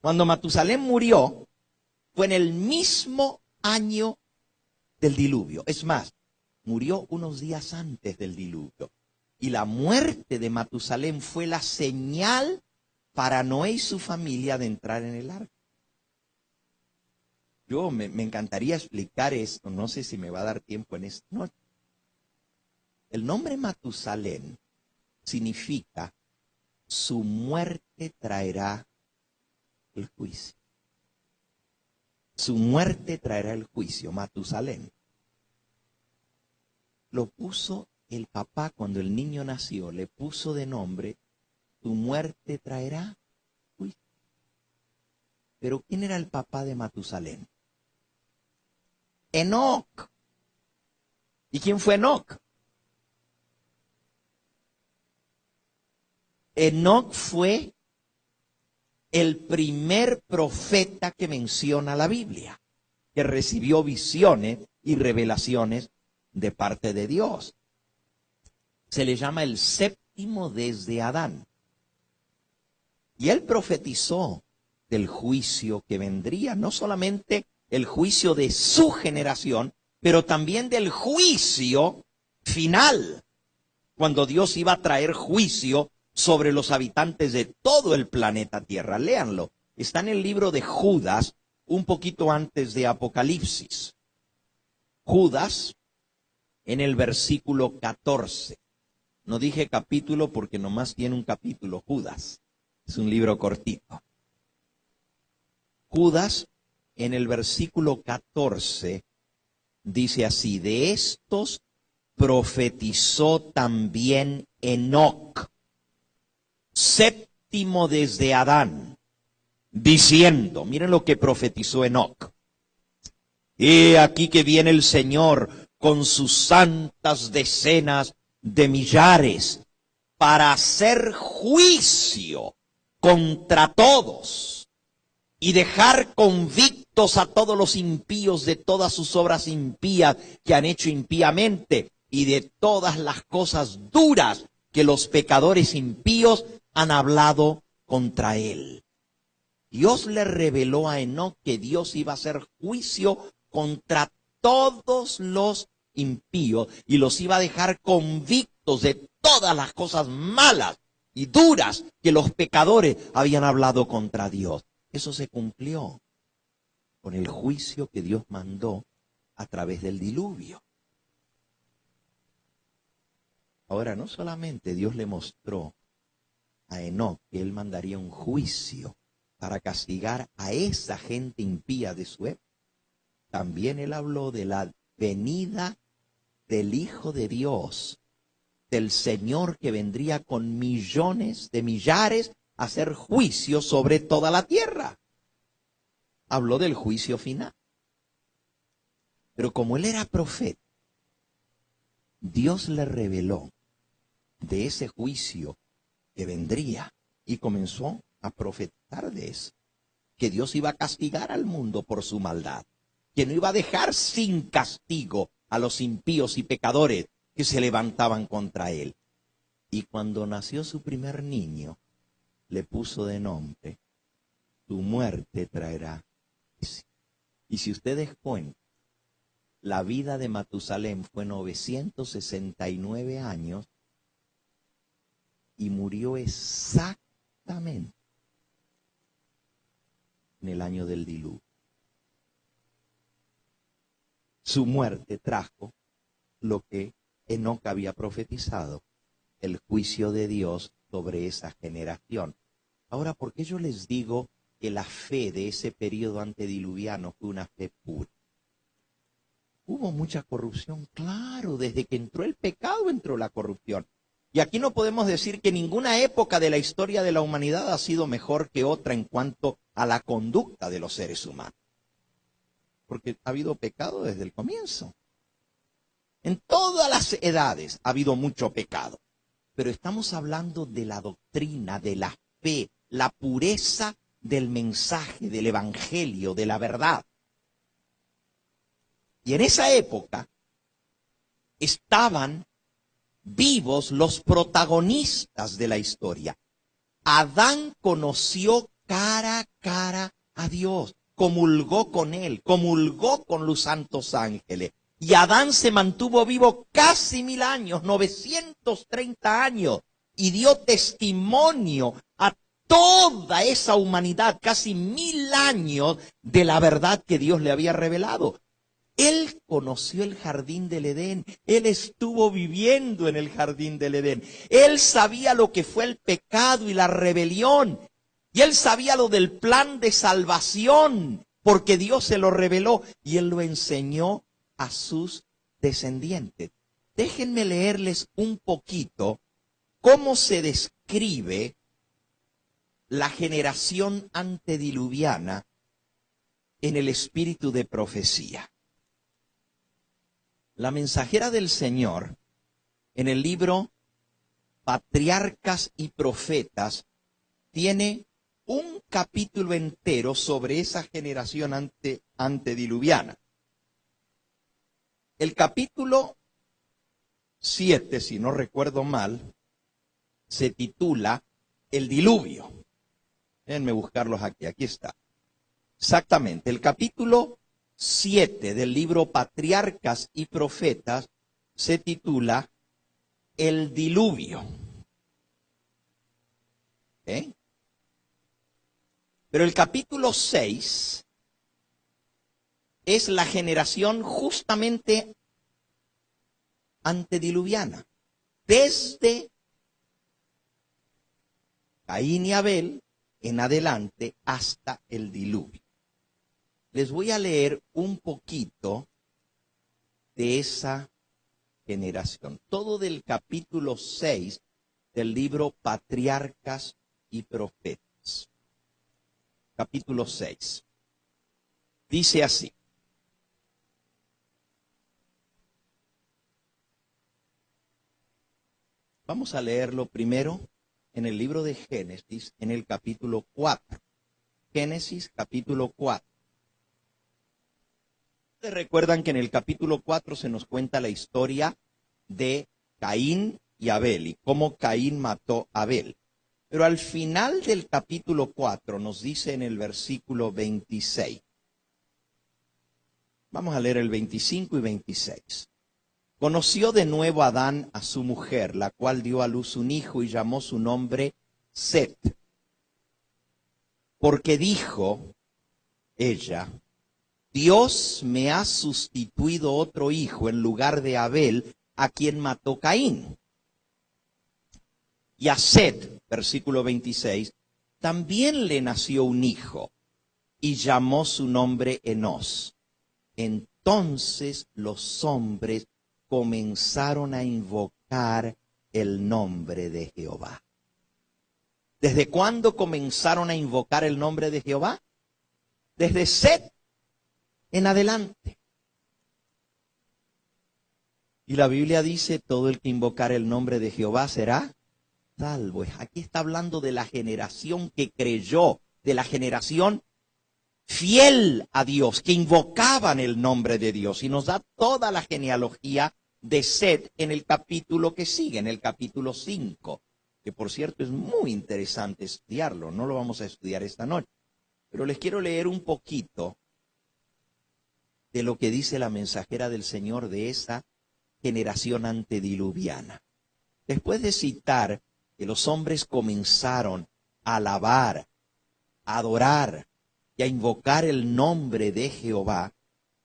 [SPEAKER 2] Cuando Matusalén murió, fue en el mismo año del diluvio. Es más, murió unos días antes del diluvio. Y la muerte de Matusalén fue la señal para Noé y su familia de entrar en el arca. Yo me encantaría explicar esto, no sé si me va a dar tiempo en esta noche. El nombre Matusalén significa su muerte traerá el juicio. Su muerte traerá el juicio, Matusalén. Lo puso el papá cuando el niño nació, le puso de nombre, tu muerte traerá juicio. Pero ¿quién era el papá de Matusalén? Enoc. ¿Y quién fue Enoc? Enoc fue el primer profeta que menciona la Biblia, que recibió visiones y revelaciones de parte de Dios. Se le llama el séptimo desde Adán. Y él profetizó del juicio que vendría, no solamente el juicio de su generación, pero también del juicio final, cuando Dios iba a traer juicio sobre los habitantes de todo el planeta Tierra. Léanlo. Está en el libro de Judas, un poquito antes de Apocalipsis. Judas, en el versículo 14. No dije capítulo porque nomás tiene un capítulo, Judas. Es un libro cortito. Judas, en el versículo 14, dice así: de estos profetizó también Enoc, séptimo desde Adán, diciendo, miren lo que profetizó Enoc: he aquí que viene el Señor con sus santas decenas de millares para hacer juicio contra todos y dejar convictos a todos los impíos de todas sus obras impías que han hecho impíamente y de todas las cosas duras que los pecadores impíos han hablado contra él. Dios le reveló a Enoc que Dios iba a hacer juicio contra todos los impíos y los iba a dejar convictos de todas las cosas malas y duras que los pecadores habían hablado contra Dios. Eso se cumplió con el juicio que Dios mandó a través del diluvio. Ahora, no solamente Dios le mostró a Enoc que él mandaría un juicio para castigar a esa gente impía de su época, también él habló de la venida del Hijo de Dios, del Señor que vendría con millones de millares a hacer juicio sobre toda la tierra. Habló del juicio final. Pero como él era profeta, Dios le reveló de ese juicio que vendría y comenzó a profetizar de eso, que Dios iba a castigar al mundo por su maldad, que no iba a dejar sin castigo a los impíos y pecadores que se levantaban contra él. Y cuando nació su primer niño, le puso de nombre, tu muerte traerá juicio. Y si ustedes cuentan, la vida de Matusalén fue 969 años y murió exactamente en el año del diluvio. Su muerte trajo lo que Enoc había profetizado, el juicio de Dios sobre esa generación. Ahora, ¿por qué yo les digo que la fe de ese periodo antediluviano fue una fe pura? Hubo mucha corrupción, claro, desde que entró el pecado entró la corrupción. Y aquí no podemos decir que ninguna época de la historia de la humanidad ha sido mejor que otra en cuanto a la conducta de los seres humanos. Porque ha habido pecado desde el comienzo. En todas las edades ha habido mucho pecado. Pero estamos hablando de la doctrina, de la fe, la pureza del mensaje, del evangelio, de la verdad. Y en esa época estaban vivos los protagonistas de la historia. Adán conoció cara a cara a Dios, comulgó con él, comulgó con los santos ángeles. Y Adán se mantuvo vivo casi 1000 años, 930 años, y dio testimonio a toda esa humanidad, casi 1000 años, de la verdad que Dios le había revelado. Él conoció el jardín del Edén, él estuvo viviendo en el jardín del Edén, él sabía lo que fue el pecado y la rebelión, y él sabía lo del plan de salvación, porque Dios se lo reveló, y él lo enseñó a sus descendientes. Déjenme leerles un poquito cómo se describe la generación antediluviana en el espíritu de profecía. La mensajera del Señor, en el libro Patriarcas y Profetas, tiene un capítulo entero sobre esa generación antediluviana. El capítulo 7, si no recuerdo mal, se titula El diluvio. Déjenme buscarlos aquí, aquí está. Exactamente, el capítulo 7 del libro Patriarcas y Profetas se titula El diluvio. ¿Eh? Pero el capítulo 6 es la generación justamente antediluviana. Desde Caín y Abel en adelante hasta el diluvio. Les voy a leer un poquito de esa generación. Todo del capítulo 6 del libro Patriarcas y Profetas. Capítulo 6. Dice así. Vamos a leerlo primero en el libro de Génesis, en el capítulo 4. Génesis, capítulo 4. Ustedes recuerdan que en el capítulo 4 se nos cuenta la historia de Caín y Abel y cómo Caín mató a Abel. Pero al final del capítulo 4 nos dice en el versículo 26. Vamos a leer el 25 y 26. Conoció de nuevo Adán a su mujer, la cual dio a luz un hijo y llamó su nombre Set. Porque dijo ella, Dios me ha sustituido otro hijo en lugar de Abel, a quien mató Caín. Y a Set, versículo 26, también le nació un hijo y llamó su nombre Enós. Entonces los hombres comenzaron a invocar el nombre de Jehová. ¿Desde cuándo comenzaron a invocar el nombre de Jehová? Desde Set en adelante. Y la Biblia dice, todo el que invocar el nombre de Jehová será salvo. Aquí está hablando de la generación que creyó, de la generación fiel a Dios, que invocaban el nombre de Dios. Y nos da toda la genealogía de Set en el capítulo que sigue, en el capítulo 5, que por cierto es muy interesante estudiarlo, no lo vamos a estudiar esta noche, pero les quiero leer un poquito de lo que dice la mensajera del Señor de esa generación antediluviana. Después de citar que los hombres comenzaron a alabar, a adorar y a invocar el nombre de Jehová,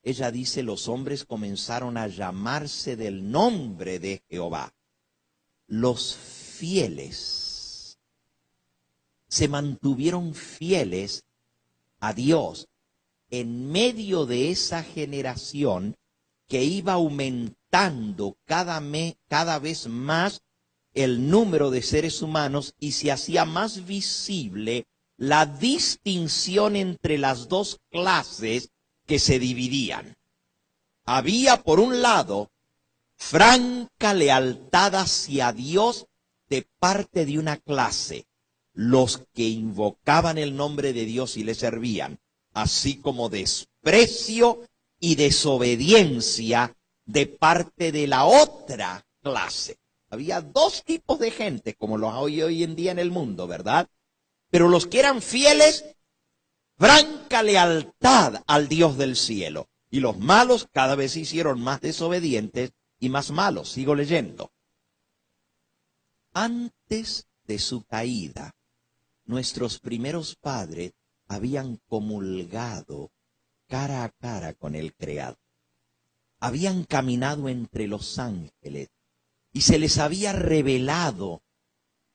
[SPEAKER 2] ella dice, los hombres comenzaron a llamarse del nombre de Jehová. Los fieles se mantuvieron fieles a Dios en medio de esa generación que iba aumentando cada vez más el número de seres humanos y se hacía más visible la distinción entre las dos clases que se dividían. Había, por un lado, franca lealtad hacia Dios de parte de una clase, los que invocaban el nombre de Dios y le servían, así como desprecio y desobediencia de parte de la otra clase. Había dos tipos de gente, como los hay hoy en día en el mundo, ¿verdad? Pero los que eran fieles, franca lealtad al Dios del cielo. Y los malos cada vez se hicieron más desobedientes y más malos. Sigo leyendo. Antes de su caída, nuestros primeros padres habían comulgado cara a cara con el Creador. Habían caminado entre los ángeles y se les había revelado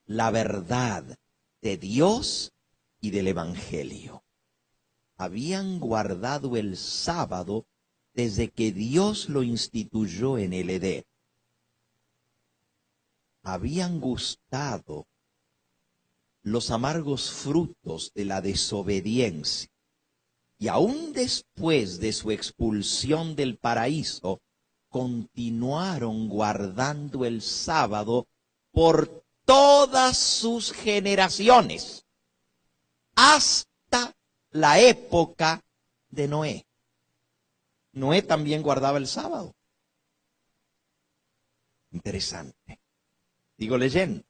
[SPEAKER 2] la verdad de Dios y del Evangelio. Habían guardado el sábado desde que Dios lo instituyó en el Edén. Habían gustado los amargos frutos de la desobediencia. Y aún después de su expulsión del paraíso, continuaron guardando el sábado por todas sus generaciones, hasta la época de Noé. Noé también guardaba el sábado. Interesante. Sigo leyendo.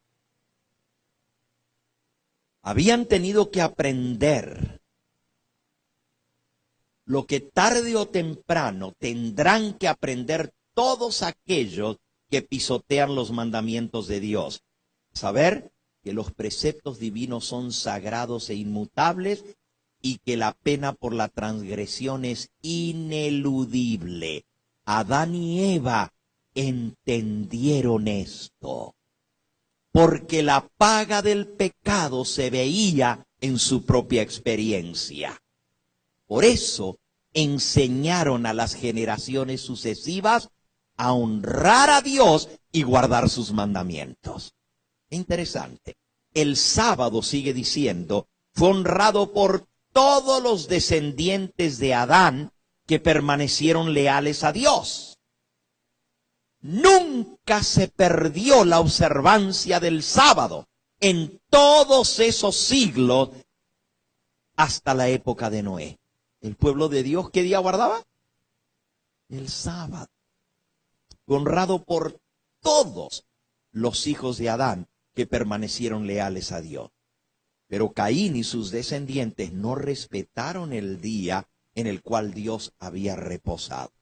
[SPEAKER 2] Habían tenido que aprender lo que tarde o temprano tendrán que aprender todos aquellos que pisotean los mandamientos de Dios. Saber que los preceptos divinos son sagrados e inmutables y que la pena por la transgresión es ineludible. Adán y Eva entendieron esto, porque la paga del pecado se veía en su propia experiencia. Por eso enseñaron a las generaciones sucesivas a honrar a Dios y guardar sus mandamientos. Interesante. El sábado, sigue diciendo, fue honrado por todos los descendientes de Adán que permanecieron leales a Dios. Nunca se perdió la observancia del sábado en todos esos siglos hasta la época de Noé. El pueblo de Dios, ¿qué día guardaba? El sábado. Honrado por todos los hijos de Adán que permanecieron leales a Dios. Pero Caín y sus descendientes no respetaron el día en el cual Dios había reposado.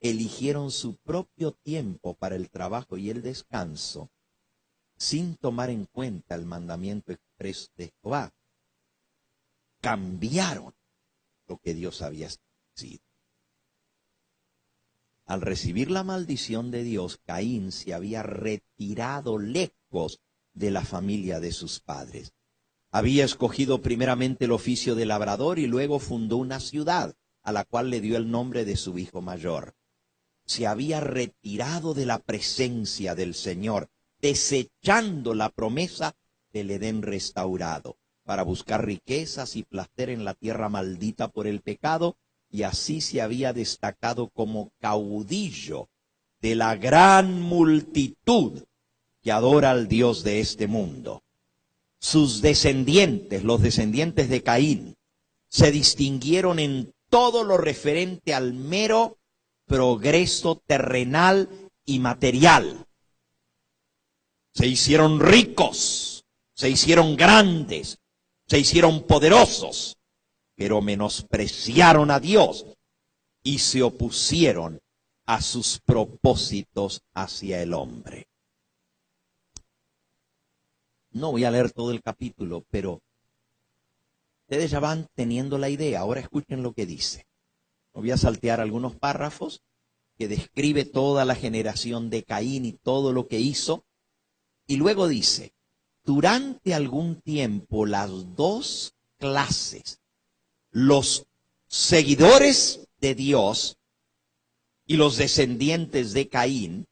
[SPEAKER 2] Eligieron su propio tiempo para el trabajo y el descanso, sin tomar en cuenta el mandamiento expreso de Jehová. Cambiaron lo que Dios había establecido. Al recibir la maldición de Dios, Caín se había retirado lejos de la familia de sus padres. Había escogido primeramente el oficio de labrador y luego fundó una ciudad, a la cual le dio el nombre de su hijo mayor. Se había retirado de la presencia del Señor, desechando la promesa del Edén restaurado, para buscar riquezas y placer en la tierra maldita por el pecado, y así se había destacado como caudillo de la gran multitud que adora al Dios de este mundo. Sus descendientes, los descendientes de Caín, se distinguieron en todo lo referente al mero progreso terrenal y material. Se hicieron ricos, se hicieron grandes, se hicieron poderosos, pero menospreciaron a Dios y se opusieron a sus propósitos hacia el hombre. No voy a leer todo el capítulo, pero ustedes ya van teniendo la idea. Ahora escuchen lo que dice. Voy a saltear algunos párrafos que describe toda la generación de Caín y todo lo que hizo. Y luego dice, durante algún tiempo las dos clases, los seguidores de Dios y los descendientes de Caín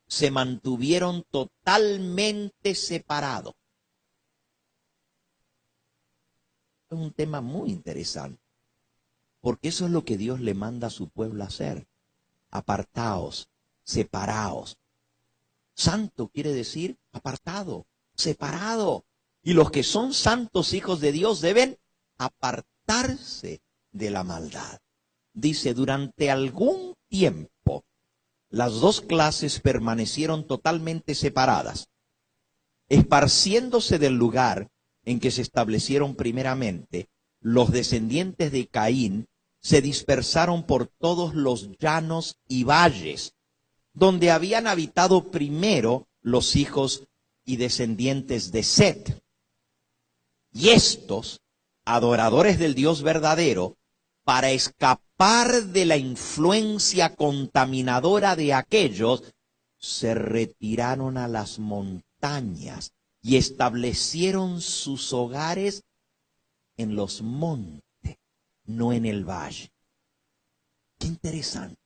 [SPEAKER 2] se mantuvieron totalmente separados. Es un tema muy interesante, porque eso es lo que Dios le manda a su pueblo a hacer. Apartaos, separaos. Santo quiere decir apartado, separado. Y los que son santos hijos de Dios deben apartarse de la maldad. Dice, durante algún tiempo, las dos clases permanecieron totalmente separadas, esparciéndose del lugar en que se establecieron primeramente. Los descendientes de Caín se dispersaron por todos los llanos y valles, donde habían habitado primero los hijos y descendientes de Set. Y estos, adoradores del Dios verdadero, para escapar de la influencia contaminadora de aquellos, se retiraron a las montañas y establecieron sus hogares en los montes, no en el valle. Qué interesante.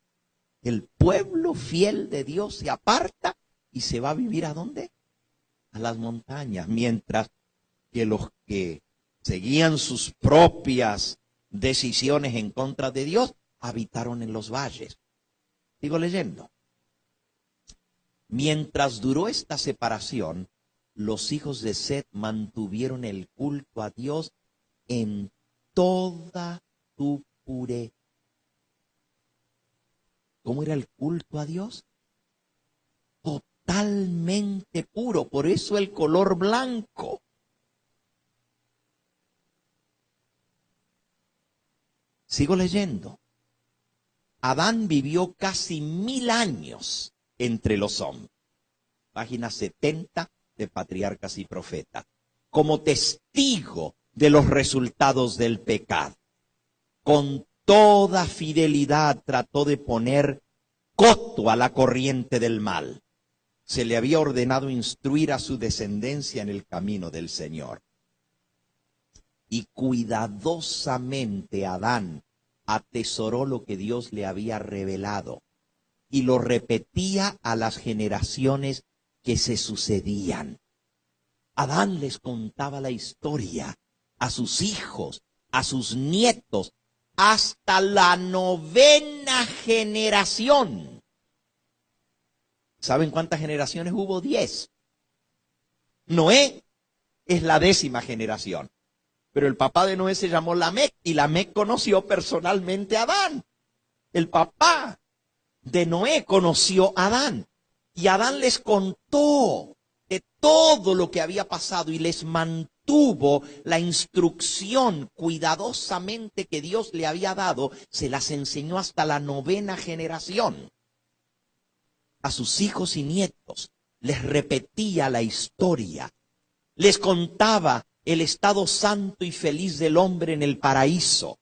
[SPEAKER 2] El pueblo fiel de Dios se aparta y se va a vivir ¿a dónde? A las montañas, mientras que los que seguían sus propias decisiones en contra de Dios habitaron en los valles. Sigo leyendo. Mientras duró esta separación, los hijos de Set mantuvieron el culto a Dios en toda su pureza. ¿Cómo era el culto a Dios? Totalmente puro, por eso el color blanco. Sigo leyendo. Adán vivió casi 1000 años entre los hombres. Página 70 de Patriarcas y Profetas. Como testigo de los resultados del pecado. Con toda fidelidad trató de poner coto a la corriente del mal. Se le había ordenado instruir a su descendencia en el camino del Señor. Y cuidadosamente Adán atesoró lo que Dios le había revelado y lo repetía a las generaciones que se sucedían. Adán les contaba la historia a sus hijos, a sus nietos, hasta la 9ª generación. ¿Saben cuántas generaciones hubo? 10. Noé es la 10ª generación. Pero el papá de Noé se llamó Lamec y Lamec conoció personalmente a Adán. El papá de Noé conoció a Adán. Y Adán les contó de todo lo que había pasado y les mantuvo la instrucción cuidadosamente que Dios le había dado. Se las enseñó hasta la 9ª generación. A sus hijos y nietos les repetía la historia. Les contaba el estado santo y feliz del hombre en el paraíso.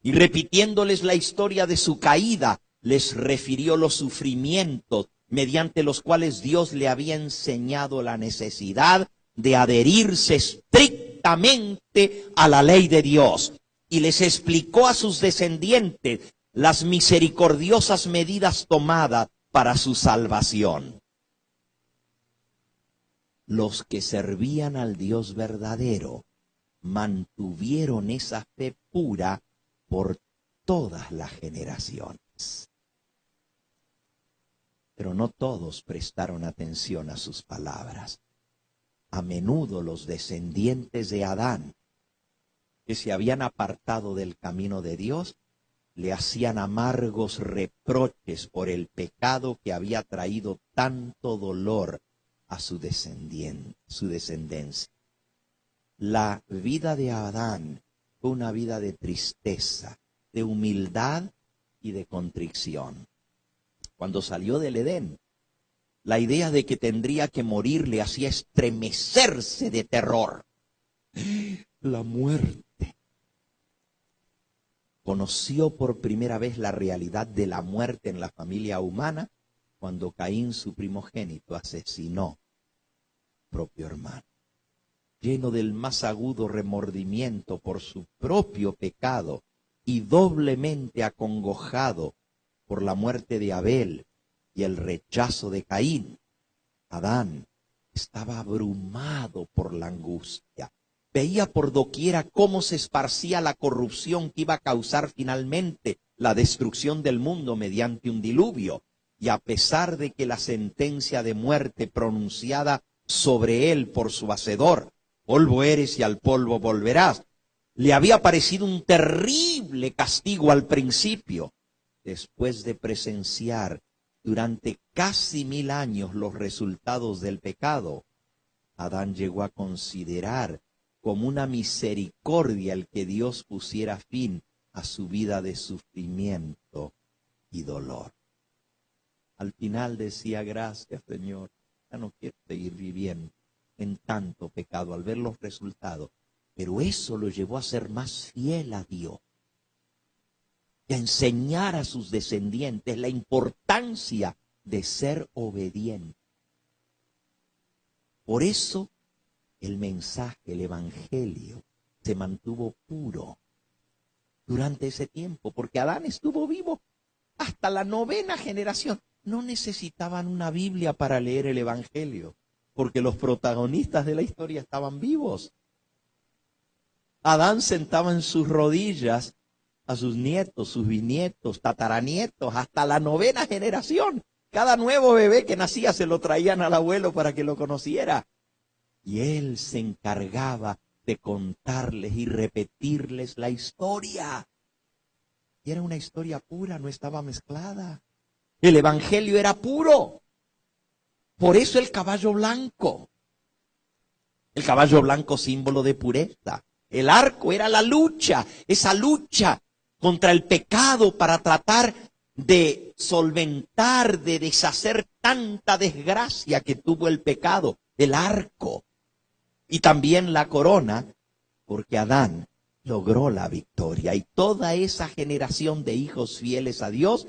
[SPEAKER 2] Y repitiéndoles la historia de su caída, les refirió los sufrimientos mediante los cuales Dios le había enseñado la necesidad de adherirse estrictamente a la ley de Dios. Y les explicó a sus descendientes las misericordiosas medidas tomadas para su salvación. Los que servían al Dios verdadero mantuvieron esa fe pura por todas las generaciones. Pero no todos prestaron atención a sus palabras. A menudo los descendientes de Adán, que se habían apartado del camino de Dios, le hacían amargos reproches por el pecado que había traído tanto dolor a su descendencia. La vida de Adán fue una vida de tristeza, de humildad y de contrición. Cuando salió del Edén, la idea de que tendría que morir le hacía estremecerse de terror. La muerte. Conoció por primera vez la realidad de la muerte en la familia humana cuando Caín, su primogénito, asesinó propio hermano. Lleno del más agudo remordimiento por su propio pecado y doblemente acongojado por la muerte de Abel y el rechazo de Caín, Adán estaba abrumado por la angustia. Veía por doquiera cómo se esparcía la corrupción que iba a causar finalmente la destrucción del mundo mediante un diluvio. Y a pesar de que la sentencia de muerte pronunciada sobre él por su hacedor, polvo eres y al polvo volverás, le había parecido un terrible castigo al principio. Después de presenciar durante casi 1000 años los resultados del pecado, Adán llegó a considerar como una misericordia el que Dios pusiera fin a su vida de sufrimiento y dolor. Al final decía, gracias Señor, ya no quiero seguir viviendo en tanto pecado al ver los resultados. Pero eso lo llevó a ser más fiel a Dios y a enseñar a sus descendientes la importancia de ser obediente. Por eso el mensaje, el evangelio, se mantuvo puro durante ese tiempo, porque Adán estuvo vivo hasta la 9ª generación. No necesitaban una Biblia para leer el evangelio, porque los protagonistas de la historia estaban vivos. Adán sentaba en sus rodillas a sus nietos, sus bisnietos, tataranietos, hasta la 9ª generación. Cada nuevo bebé que nacía se lo traían al abuelo para que lo conociera. Y él se encargaba de contarles y repetirles la historia. Y era una historia pura, no estaba mezclada. El evangelio era puro. Por eso el caballo blanco. El caballo blanco, símbolo de pureza. El arco era la lucha, esa lucha contra el pecado para tratar de solventar, de deshacer tanta desgracia que tuvo el pecado. El arco. Y también la corona, porque Adán logró la victoria. Y toda esa generación de hijos fieles a Dios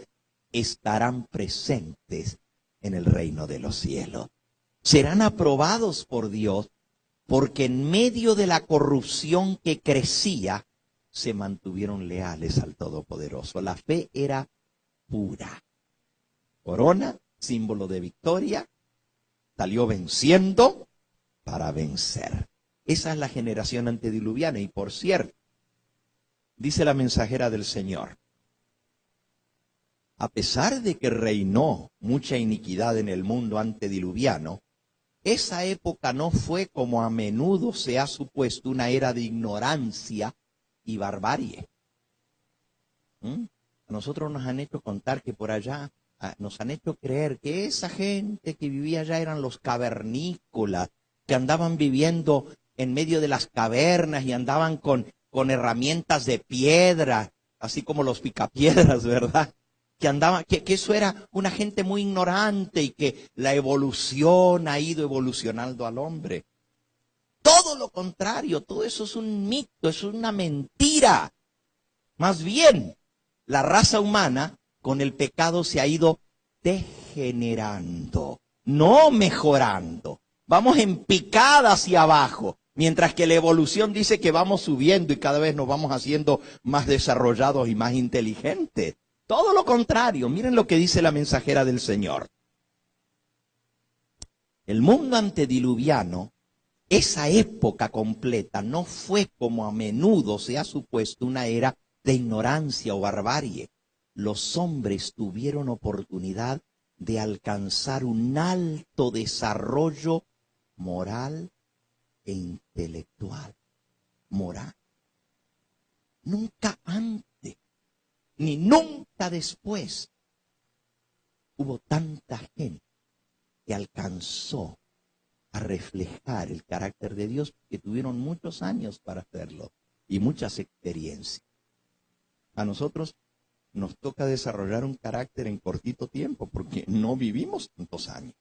[SPEAKER 2] estarán presentes en el reino de los cielos. Serán aprobados por Dios, porque en medio de la corrupción que crecía, se mantuvieron leales al Todopoderoso. La fe era pura. Corona, símbolo de victoria, salió venciendo para vencer. Esa es la generación antediluviana. Y por cierto, dice la mensajera del Señor, a pesar de que reinó mucha iniquidad en el mundo antediluviano, esa época no fue, como a menudo se ha supuesto, una era de ignorancia y barbarie. A nosotros nos han hecho contar que por allá, nos han hecho creer que esa gente que vivía allá eran los cavernícolas, que andaban viviendo en medio de las cavernas y andaban con herramientas de piedra, así como los picapiedras, ¿verdad? Que eso era una gente muy ignorante y que la evolución ha ido evolucionando al hombre. Todo lo contrario, todo eso es un mito, es una mentira. Más bien, la raza humana con el pecado se ha ido degenerando, no mejorando. Vamos en picada hacia abajo, mientras que la evolución dice que vamos subiendo y cada vez nos vamos haciendo más desarrollados y más inteligentes. Todo lo contrario, miren lo que dice la mensajera del Señor. El mundo antediluviano, esa época completa, no fue, como a menudo se ha supuesto, una era de ignorancia o barbarie. Los hombres tuvieron oportunidad de alcanzar un alto desarrollo moral e intelectual. Moral. Nunca antes, ni nunca después, hubo tanta gente que alcanzó a reflejar el carácter de Dios, que tuvieron muchos años para hacerlo y muchas experiencias. A nosotros nos toca desarrollar un carácter en cortito tiempo, porque no vivimos tantos años.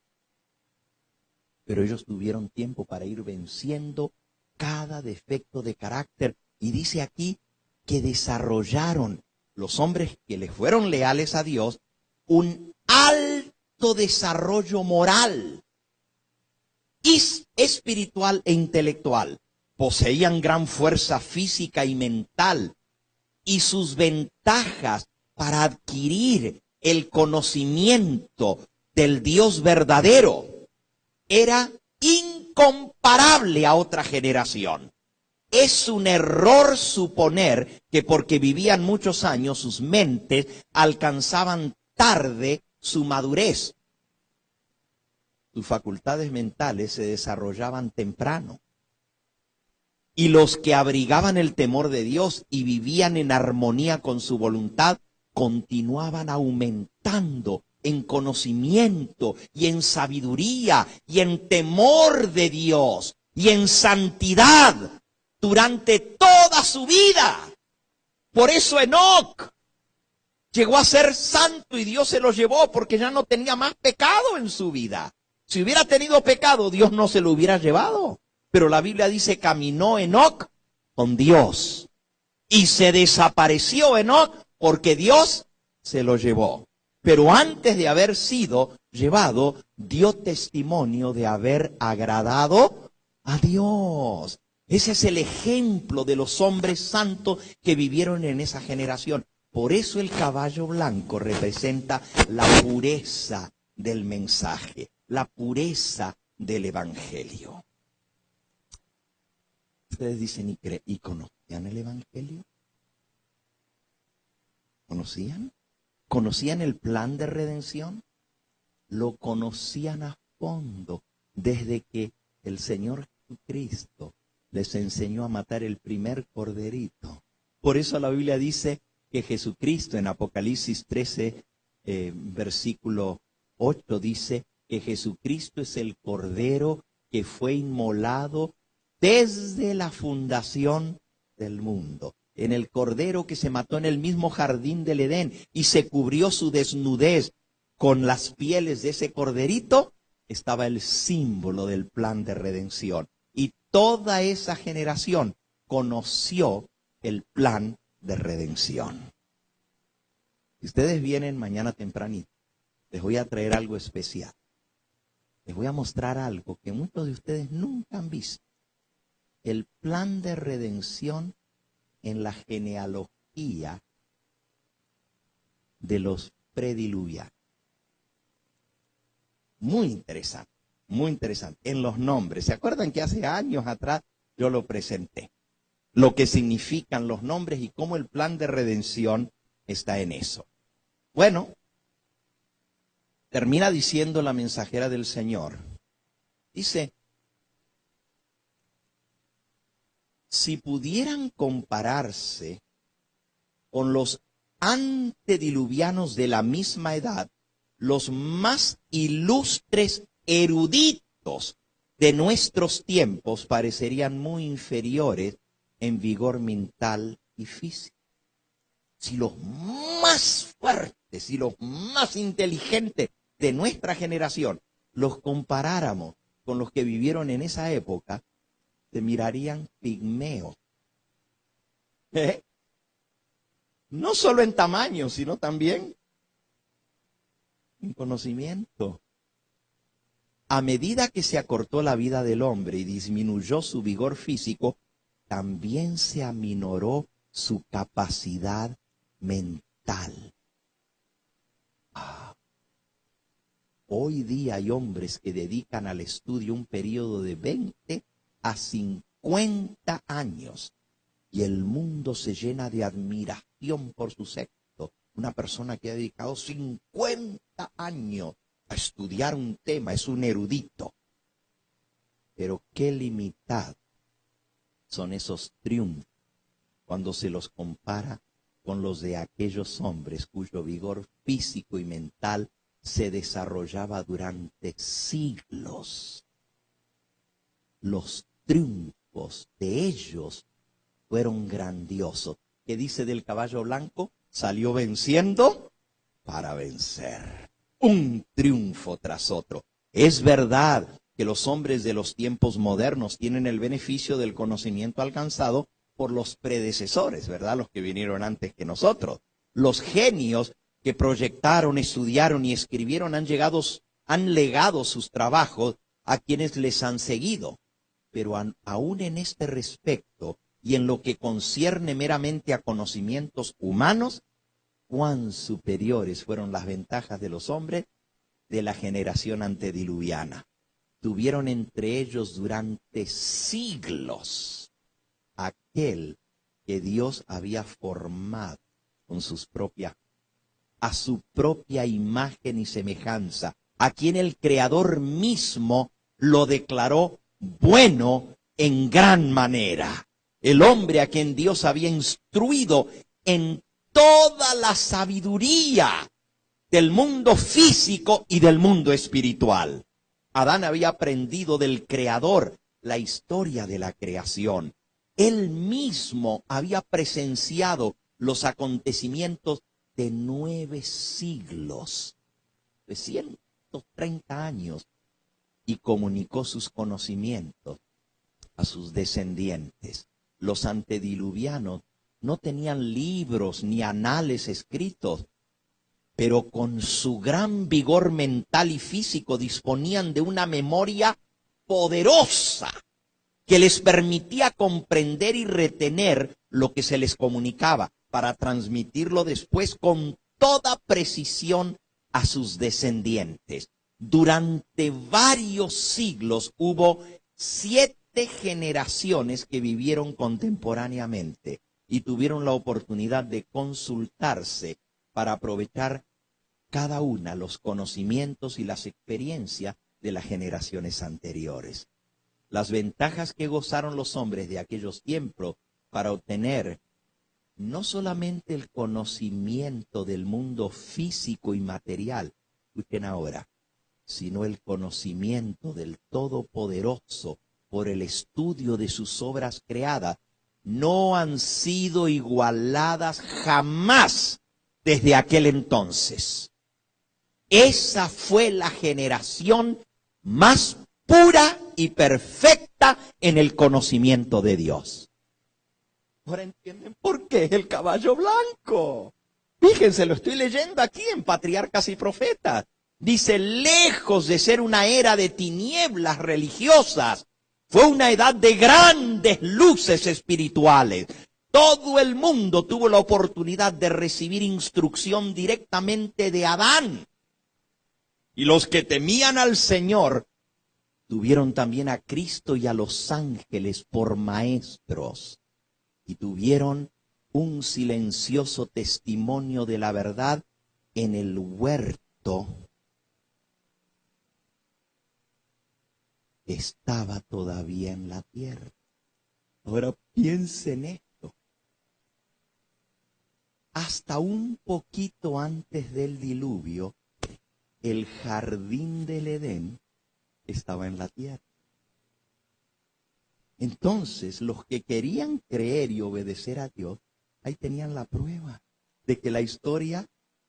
[SPEAKER 2] Pero ellos tuvieron tiempo para ir venciendo cada defecto de carácter. Y dice aquí que desarrollaron, los hombres que les fueron leales a Dios, un alto desarrollo moral, y espiritual e intelectual. Poseían gran fuerza física y mental, y sus ventajas para adquirir el conocimiento del Dios verdadero era incomparable a otra generación. Es un error suponer que porque vivían muchos años, sus mentes alcanzaban tarde su madurez. Sus facultades mentales se desarrollaban temprano. Y los que abrigaban el temor de Dios y vivían en armonía con su voluntad, continuaban aumentando en conocimiento y en sabiduría y en temor de Dios y en santidad durante toda su vida. Por eso Enoc llegó a ser santo y Dios se lo llevó porque ya no tenía más pecado en su vida. Si hubiera tenido pecado, Dios no se lo hubiera llevado. Pero la Biblia dice, caminó Enoc con Dios. Y se desapareció Enoc porque Dios se lo llevó. Pero antes de haber sido llevado, dio testimonio de haber agradado a Dios. Ese es el ejemplo de los hombres santos que vivieron en esa generación. Por eso el caballo blanco representa la pureza del mensaje, la pureza del evangelio. Ustedes dicen, ¿y conocían el evangelio? ¿Conocían? ¿Conocían el plan de redención? Lo conocían a fondo desde que el Señor Jesucristo les enseñó a matar el primer corderito. Por eso la Biblia dice que Jesucristo en Apocalipsis 13, versículo 8, dice que Jesucristo es el cordero que fue inmolado desde la fundación del mundo. En el cordero que se mató en el mismo jardín del Edén y se cubrió su desnudez con las pieles de ese corderito, estaba el símbolo del plan de redención. Y toda esa generación conoció el plan de redención. Si ustedes vienen mañana tempranito, les voy a traer algo especial. Les voy a mostrar algo que muchos de ustedes nunca han visto. El plan de redención en la genealogía de los prediluvianos. Muy interesante, muy interesante. En los nombres. ¿Se acuerdan que hace años atrás yo lo presenté? Lo que significan los nombres y cómo el plan de redención está en eso. Bueno, termina diciendo la mensajera del Señor. Dice, si pudieran compararse con los antediluvianos de la misma edad, los más ilustres eruditos de nuestros tiempos parecerían muy inferiores en vigor mental y físico. Si los más fuertes y los más inteligentes de nuestra generación los comparáramos con los que vivieron en esa época, se mirarían pigmeos. No solo en tamaño, sino también en conocimiento. A medida que se acortó la vida del hombre y disminuyó su vigor físico, también se aminoró su capacidad mental. Hoy día hay hombres que dedican al estudio un periodo de 20 a 50 años y el mundo se llena de admiración por su sexo. Una persona que ha dedicado 50 años a estudiar un tema es un erudito. Pero qué limitados son esos triunfos cuando se los compara con los de aquellos hombres cuyo vigor físico y mental se desarrollaba durante siglos. Los triunfos de ellos fueron grandiosos. ¿Qué dice del caballo blanco? Salió venciendo para vencer. Un triunfo tras otro. Es verdad que los hombres de los tiempos modernos tienen el beneficio del conocimiento alcanzado por los predecesores, ¿verdad? Los que vinieron antes que nosotros. Los genios que proyectaron, estudiaron y escribieron han legado sus trabajos a quienes les han seguido. Pero aún en este respecto y en lo que concierne meramente a conocimientos humanos, cuán superiores fueron las ventajas de los hombres de la generación antediluviana. Tuvieron entre ellos durante siglos aquel que Dios había formado con a su propia imagen y semejanza, a quien el Creador mismo lo declaró bueno en gran manera. El hombre a quien Dios había instruido en toda la sabiduría del mundo físico y del mundo espiritual. Adán había aprendido del Creador la historia de la creación. Él mismo había presenciado los acontecimientos de 9 siglos, 330 años, y comunicó sus conocimientos a sus descendientes. Los antediluvianos no tenían libros ni anales escritos, pero con su gran vigor mental y físico disponían de una memoria poderosa que les permitía comprender y retener lo que se les comunicaba para transmitirlo después con toda precisión a sus descendientes. Durante varios siglos hubo 7 generaciones que vivieron contemporáneamente y tuvieron la oportunidad de consultarse para aprovechar cada una los conocimientos y las experiencias de las generaciones anteriores. Las ventajas que gozaron los hombres de aquellos tiempos para obtener no solamente el conocimiento del mundo físico y material, escuchen ahora, sino el conocimiento del Todopoderoso por el estudio de sus obras creadas, no han sido igualadas jamás desde aquel entonces. Esa fue la generación más pura y perfecta en el conocimiento de Dios. Ahora entienden por qué el caballo blanco. Fíjense, lo estoy leyendo aquí en Patriarcas y Profetas. Dice, lejos de ser una era de tinieblas religiosas, fue una edad de grandes luces espirituales. Todo el mundo tuvo la oportunidad de recibir instrucción directamente de Adán. Y los que temían al Señor tuvieron también a Cristo y a los ángeles por maestros. Y tuvieron un silencioso testimonio de la verdad en el huerto. Estaba todavía en la tierra. Ahora piensen esto. Hasta un poquito antes del diluvio, el jardín del Edén estaba en la tierra. Entonces, los que querían creer y obedecer a Dios, ahí tenían la prueba de que la historia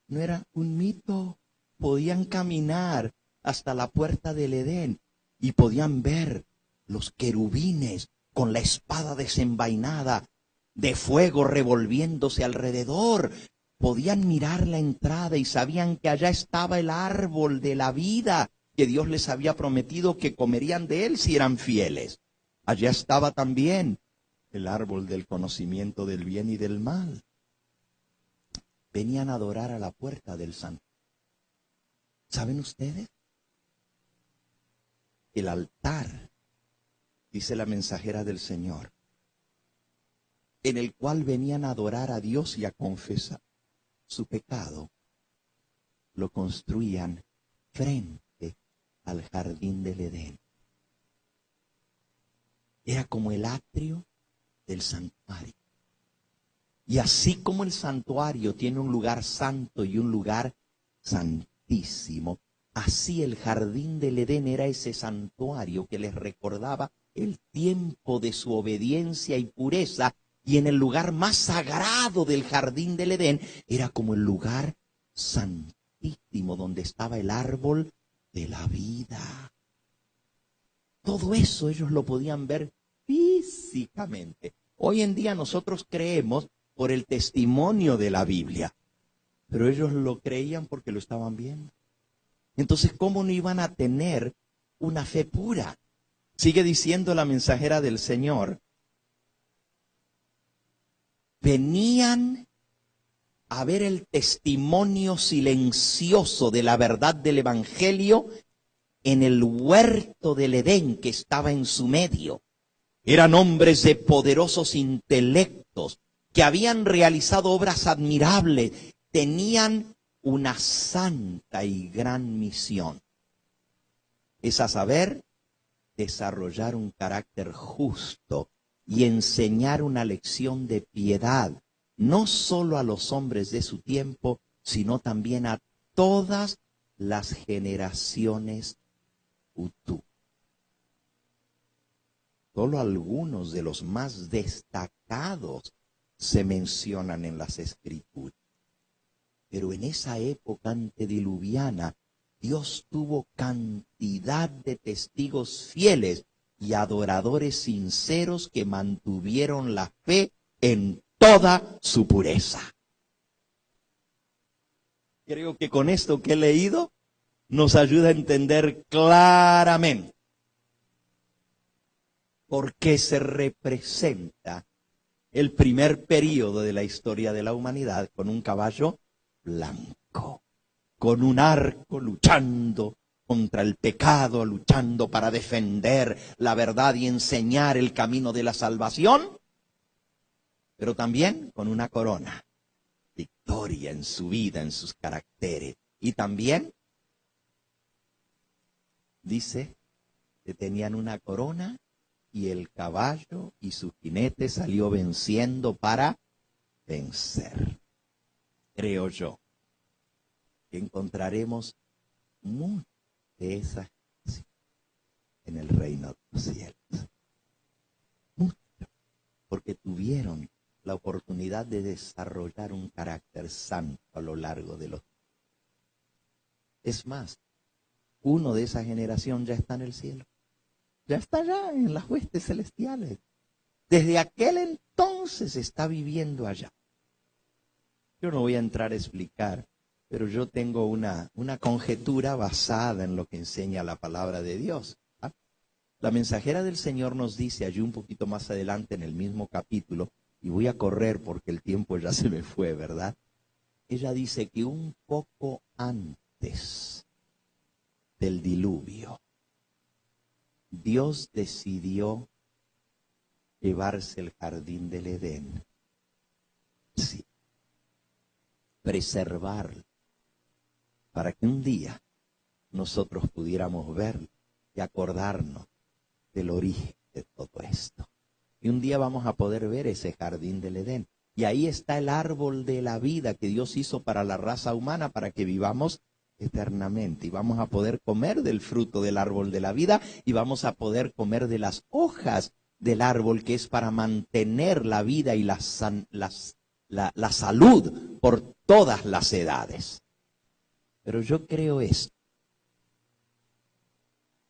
[SPEAKER 2] no era un mito. Podían caminar hasta la puerta del Edén y podían ver los querubines con la espada desenvainada de fuego revolviéndose alrededor. Podían mirar la entrada y sabían que allá estaba el árbol de la vida, que Dios les había prometido que comerían de él si eran fieles. Allá estaba también el árbol del conocimiento del bien y del mal. Venían a adorar a la puerta del santuario. ¿Saben ustedes? El altar, dice la mensajera del Señor, en el cual venían a adorar a Dios y a confesar su pecado, lo construían frente al jardín del Edén. Era como el atrio del santuario. Y así como el santuario tiene un lugar santo y un lugar santísimo, así el jardín del Edén era ese santuario que les recordaba el tiempo de su obediencia y pureza. Y en el lugar más sagrado del jardín del Edén era como el lugar santísimo donde estaba el árbol de la vida. Todo eso ellos lo podían ver físicamente. Hoy en día nosotros creemos por el testimonio de la Biblia, pero ellos lo creían porque lo estaban viendo. Entonces, ¿cómo no iban a tener una fe pura? Sigue diciendo la mensajera del Señor. Venían a ver el testimonio silencioso de la verdad del Evangelio en el huerto del Edén que estaba en su medio. Eran hombres de poderosos intelectos que habían realizado obras admirables, tenían una santa y gran misión. Es a saber, desarrollar un carácter justo y enseñar una lección de piedad, no solo a los hombres de su tiempo, sino también a todas las generaciones futuras. Solo algunos de los más destacados se mencionan en las Escrituras. Pero en esa época antediluviana, Dios tuvo cantidad de testigos fieles y adoradores sinceros que mantuvieron la fe en toda su pureza. Creo que con esto que he leído nos ayuda a entender claramente por qué se representa el primer período de la historia de la humanidad con un caballo blanco, con un arco luchando contra el pecado, luchando para defender la verdad y enseñar el camino de la salvación, pero también con una corona, victoria en su vida, en sus caracteres. Y también dice que tenían una corona y el caballo y su jinete salió venciendo para vencer. Creo yo que encontraremos mucho de esa gente en el reino de los cielos. Mucho, porque tuvieron la oportunidad de desarrollar un carácter santo a lo largo de los años. Es más, uno de esa generación ya está en el cielo. Ya está allá en las huestes celestiales. Desde aquel entonces está viviendo allá. Yo no voy a entrar a explicar, pero yo tengo una conjetura basada en lo que enseña la palabra de Dios. ¿Ah? La mensajera del Señor nos dice allí un poquito más adelante en el mismo capítulo, y voy a correr porque el tiempo ya se me fue, ¿verdad? Ella dice que un poco antes del diluvio, Dios decidió llevarse el jardín del Edén. Sí. Preservarlo, para que un día nosotros pudiéramos verlo y acordarnos del origen de todo esto. Y un día vamos a poder ver ese jardín del Edén. Y ahí está el árbol de la vida que Dios hizo para la raza humana, para que vivamos eternamente. Y vamos a poder comer del fruto del árbol de la vida y vamos a poder comer de las hojas del árbol, que es para mantener la vida y la salud por todas las edades. Pero yo creo esto.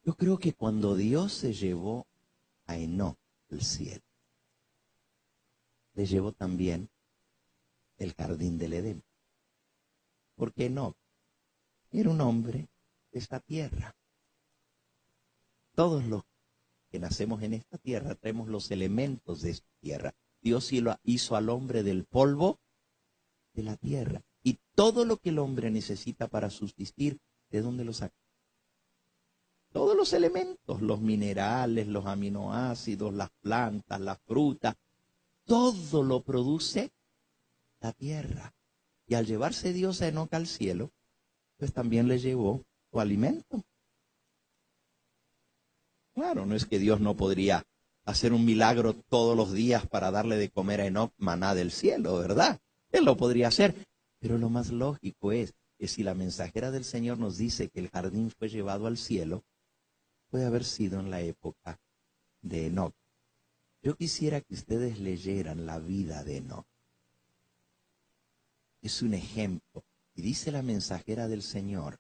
[SPEAKER 2] Yo creo que cuando Dios se llevó a Enoc al cielo, le llevó también el jardín del Edén. Porque Enoc era un hombre de esta tierra. Todos los que nacemos en esta tierra traemos los elementos de esta tierra. Dios hizo al hombre del polvo de la tierra. Y todo lo que el hombre necesita para subsistir, ¿de dónde lo saca? Todos los elementos, los minerales, los aminoácidos, las plantas, las frutas, todo lo produce la tierra. Y al llevarse Dios a Enoc al cielo, pues también le llevó su alimento. Claro, no es que Dios no podría hacer un milagro todos los días para darle de comer a Enoc maná del cielo, ¿verdad? Él lo podría hacer. Pero lo más lógico es que si la mensajera del Señor nos dice que el jardín fue llevado al cielo, puede haber sido en la época de Enoc. Yo quisiera que ustedes leyeran la vida de Enoc. Es un ejemplo. Y dice la mensajera del Señor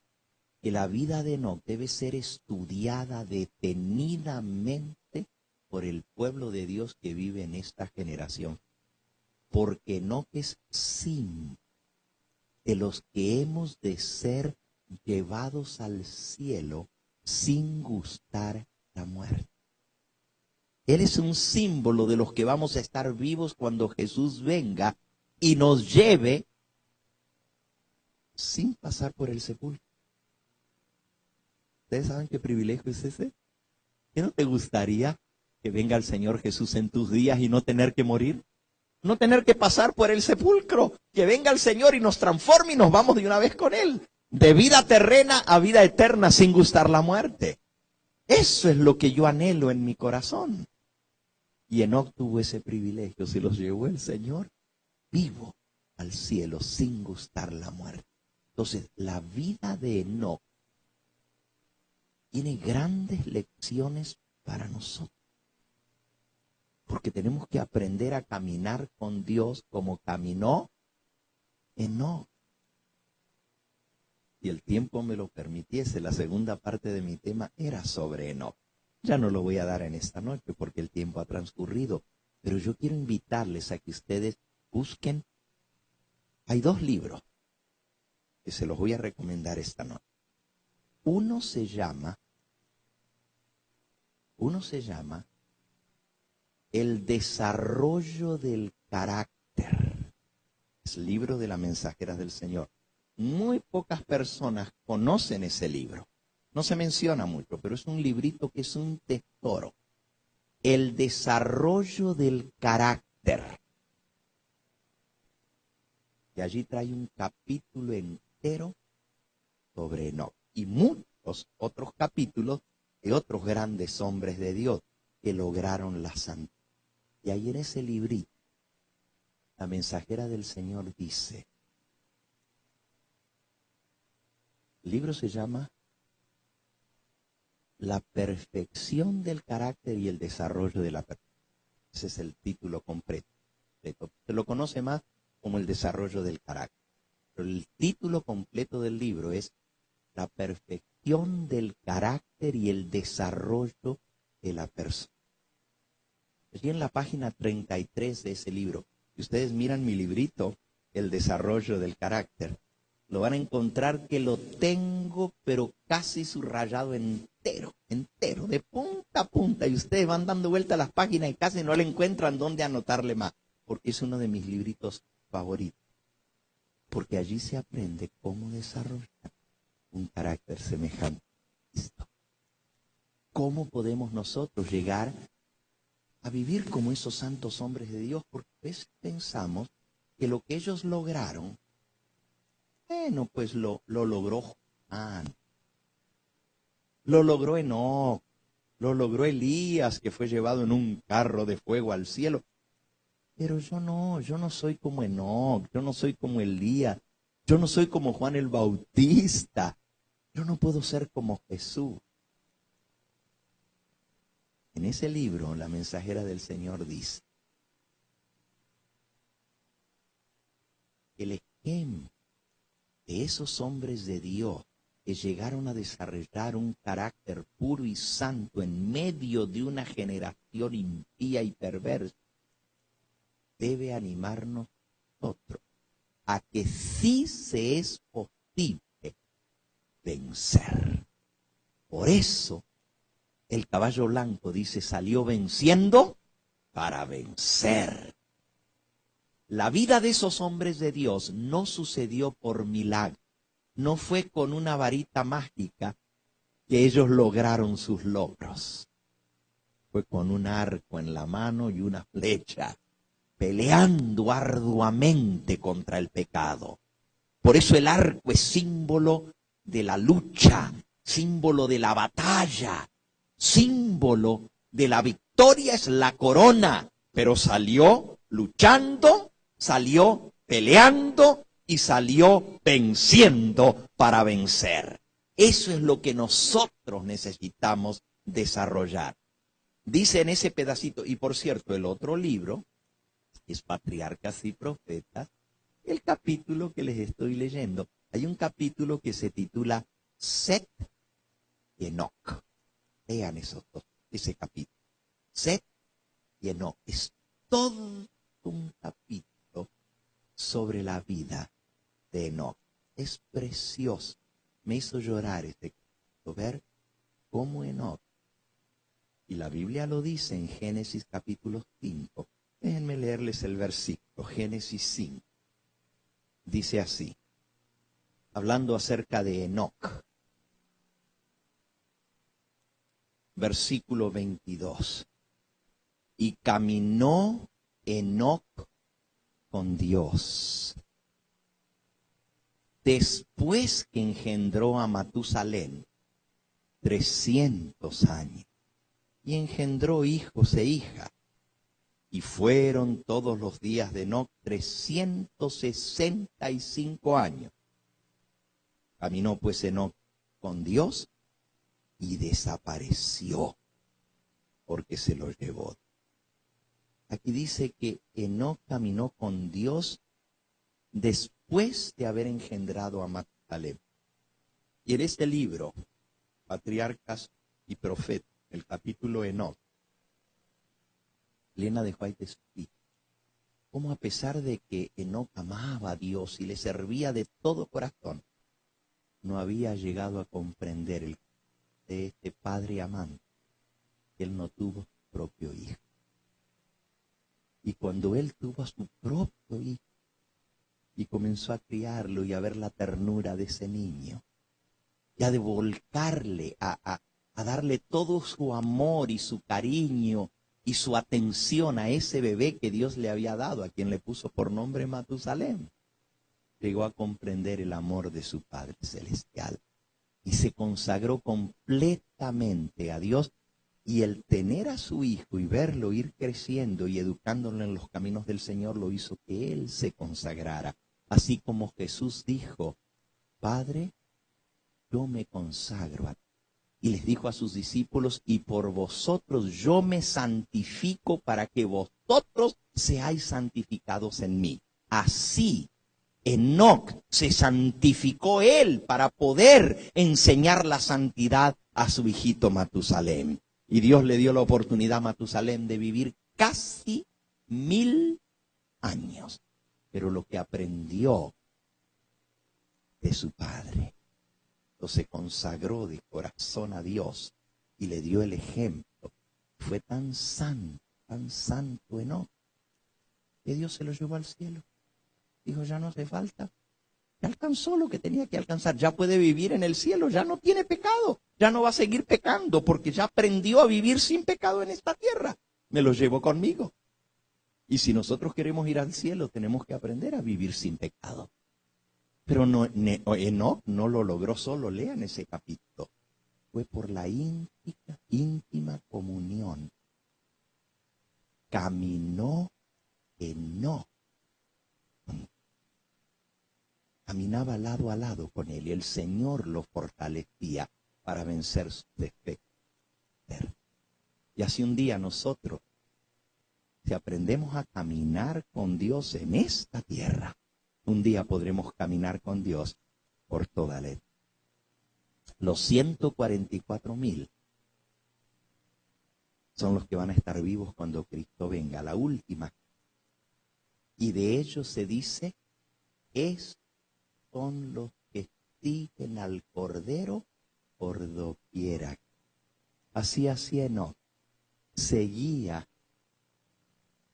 [SPEAKER 2] que la vida de Enoc debe ser estudiada detenidamente por el pueblo de Dios que vive en esta generación. Porque Enoc es símbolo de los que hemos de ser llevados al cielo sin gustar la muerte. Él es un símbolo de los que vamos a estar vivos cuando Jesús venga y nos lleve sin pasar por el sepulcro. ¿Ustedes saben qué privilegio es ese? ¿Qué no te gustaría que venga el Señor Jesús en tus días y no tener que morir? No tener que pasar por el sepulcro. Que venga el Señor y nos transforme y nos vamos de una vez con Él. De vida terrena a vida eterna sin gustar la muerte. Eso es lo que yo anhelo en mi corazón. Y Enoc tuvo ese privilegio, se los llevó el Señor vivo al cielo sin gustar la muerte. Entonces, la vida de Enoc tiene grandes lecciones para nosotros. Porque tenemos que aprender a caminar con Dios como caminó Enoc. Si el tiempo me lo permitiese, la segunda parte de mi tema era sobre Enoc. Ya no lo voy a dar en esta noche porque el tiempo ha transcurrido. Pero yo quiero invitarles a que ustedes busquen. Hay 2 libros que se los voy a recomendar esta noche. Uno se llama El desarrollo del carácter. Es el libro de las mensajeras del Señor. Muy pocas personas conocen ese libro. No se menciona mucho, pero es un librito que es un tesoro. El desarrollo del carácter. Y allí trae un capítulo entero sobre Enoc. Y muchos otros capítulos de otros grandes hombres de Dios que lograron la santidad. Y ahí en ese librito, la mensajera del Señor dice, el libro se llama La perfección del carácter y el desarrollo de la persona. Ese es el título completo. Se lo conoce más como el desarrollo del carácter. Pero el título completo del libro es La perfección del carácter y el desarrollo de la persona. Allí en la página 33 de ese libro, si ustedes miran mi librito, El desarrollo del carácter, lo van a encontrar que lo tengo, pero casi subrayado entero, de punta a punta. Y ustedes van dando vuelta a las páginas y casi no le encuentran dónde anotarle más, porque es uno de mis libritos favoritos. Porque allí se aprende cómo desarrollar un carácter semejante a Cristo. ¿Cómo podemos nosotros llegar a vivir como esos santos hombres de Dios? Porque a veces pensamos que lo que ellos lograron, bueno, pues lo logró Juan, lo logró Enoc, lo logró Elías, que fue llevado en un carro de fuego al cielo. Pero yo no soy como Enoc, yo no soy como Elías, yo no soy como Juan el Bautista, yo no puedo ser como Jesús. En ese libro, la mensajera del Señor dice, el ejemplo de esos hombres de Dios que llegaron a desarrollar un carácter puro y santo en medio de una generación impía y perversa, debe animarnos nosotros a que sí se es posible vencer. Por eso, el caballo blanco dice, salió venciendo para vencer. La vida de esos hombres de Dios no sucedió por milagro. No fue con una varita mágica que ellos lograron sus logros. Fue con un arco en la mano y una flecha, peleando arduamente contra el pecado. Por eso el arco es símbolo de la lucha, símbolo de la batalla, símbolo de la victoria, es la corona. Pero salió luchando, salió peleando y salió venciendo para vencer. Eso es lo que nosotros necesitamos desarrollar. Dice en ese pedacito, y por cierto, el otro libro es Patriarcas y Profetas, el capítulo que les estoy leyendo. Hay un capítulo que se titula Set y Enoc. Lean ese capítulo. Set y Enoc. Es todo un capítulo sobre la vida de Enoc. Es precioso. Me hizo llorar este capítulo, ver cómo Enoc, y la Biblia lo dice en Génesis capítulo 5. Déjenme leerles el versículo, Génesis 5. Dice así: hablando acerca de Enoc. Versículo 22. Y caminó Enoc con Dios, después que engendró a Matusalén 300 años, y engendró hijos e hijas, y fueron todos los días de Enoc 365 años. Caminó pues Enoc con Dios y desapareció, porque se lo llevó. Aquí dice que Enoc caminó con Dios después de haber engendrado a Matusalén. Y en este libro, Patriarcas y Profetas, el capítulo Enoc, Elena de White explica cómo, a pesar de que Enoc amaba a Dios y le servía de todo corazón, no había llegado a comprender el de este padre amante, que él no tuvo su propio hijo. Y cuando él tuvo a su propio hijo y comenzó a criarlo y a ver la ternura de ese niño, y a volcarle, a darle todo su amor y su cariño y su atención a ese bebé que Dios le había dado, a quien le puso por nombre Matusalén, llegó a comprender el amor de su Padre Celestial y se consagró completamente a Dios. Y el tener a su hijo y verlo ir creciendo y educándolo en los caminos del Señor lo hizo que él se consagrara. Así como Jesús dijo: Padre, yo me consagro a ti. Y les dijo a sus discípulos: y por vosotros yo me santifico para que vosotros seáis santificados en mí. Así Enoc se santificó él para poder enseñar la santidad a su hijito Matusalén. Y Dios le dio la oportunidad a Matusalén de vivir casi 1000 años. Pero lo que aprendió de su padre, se consagró de corazón a Dios y le dio el ejemplo. Fue tan santo Enoc, que Dios se lo llevó al cielo. Dijo: ya no hace falta, ya alcanzó lo que tenía que alcanzar, ya puede vivir en el cielo, ya no tiene pecado, ya no va a seguir pecando, porque ya aprendió a vivir sin pecado en esta tierra. Me lo llevo conmigo. Y si nosotros queremos ir al cielo, tenemos que aprender a vivir sin pecado. Pero Enoc no lo logró solo. Lean ese capítulo. Fue por la íntima comunión. Caminó Enoc. Caminaba lado a lado con él y el Señor lo fortalecía para vencer sus defectos. Y así un día nosotros, si aprendemos a caminar con Dios en esta tierra, un día podremos caminar con Dios por toda la eternidad. Los 144,000 son los que van a estar vivos cuando Cristo venga, la última. Y de ellos se dice: estos son los que siguen al Cordero por doquiera. Así hacía Enoc, seguía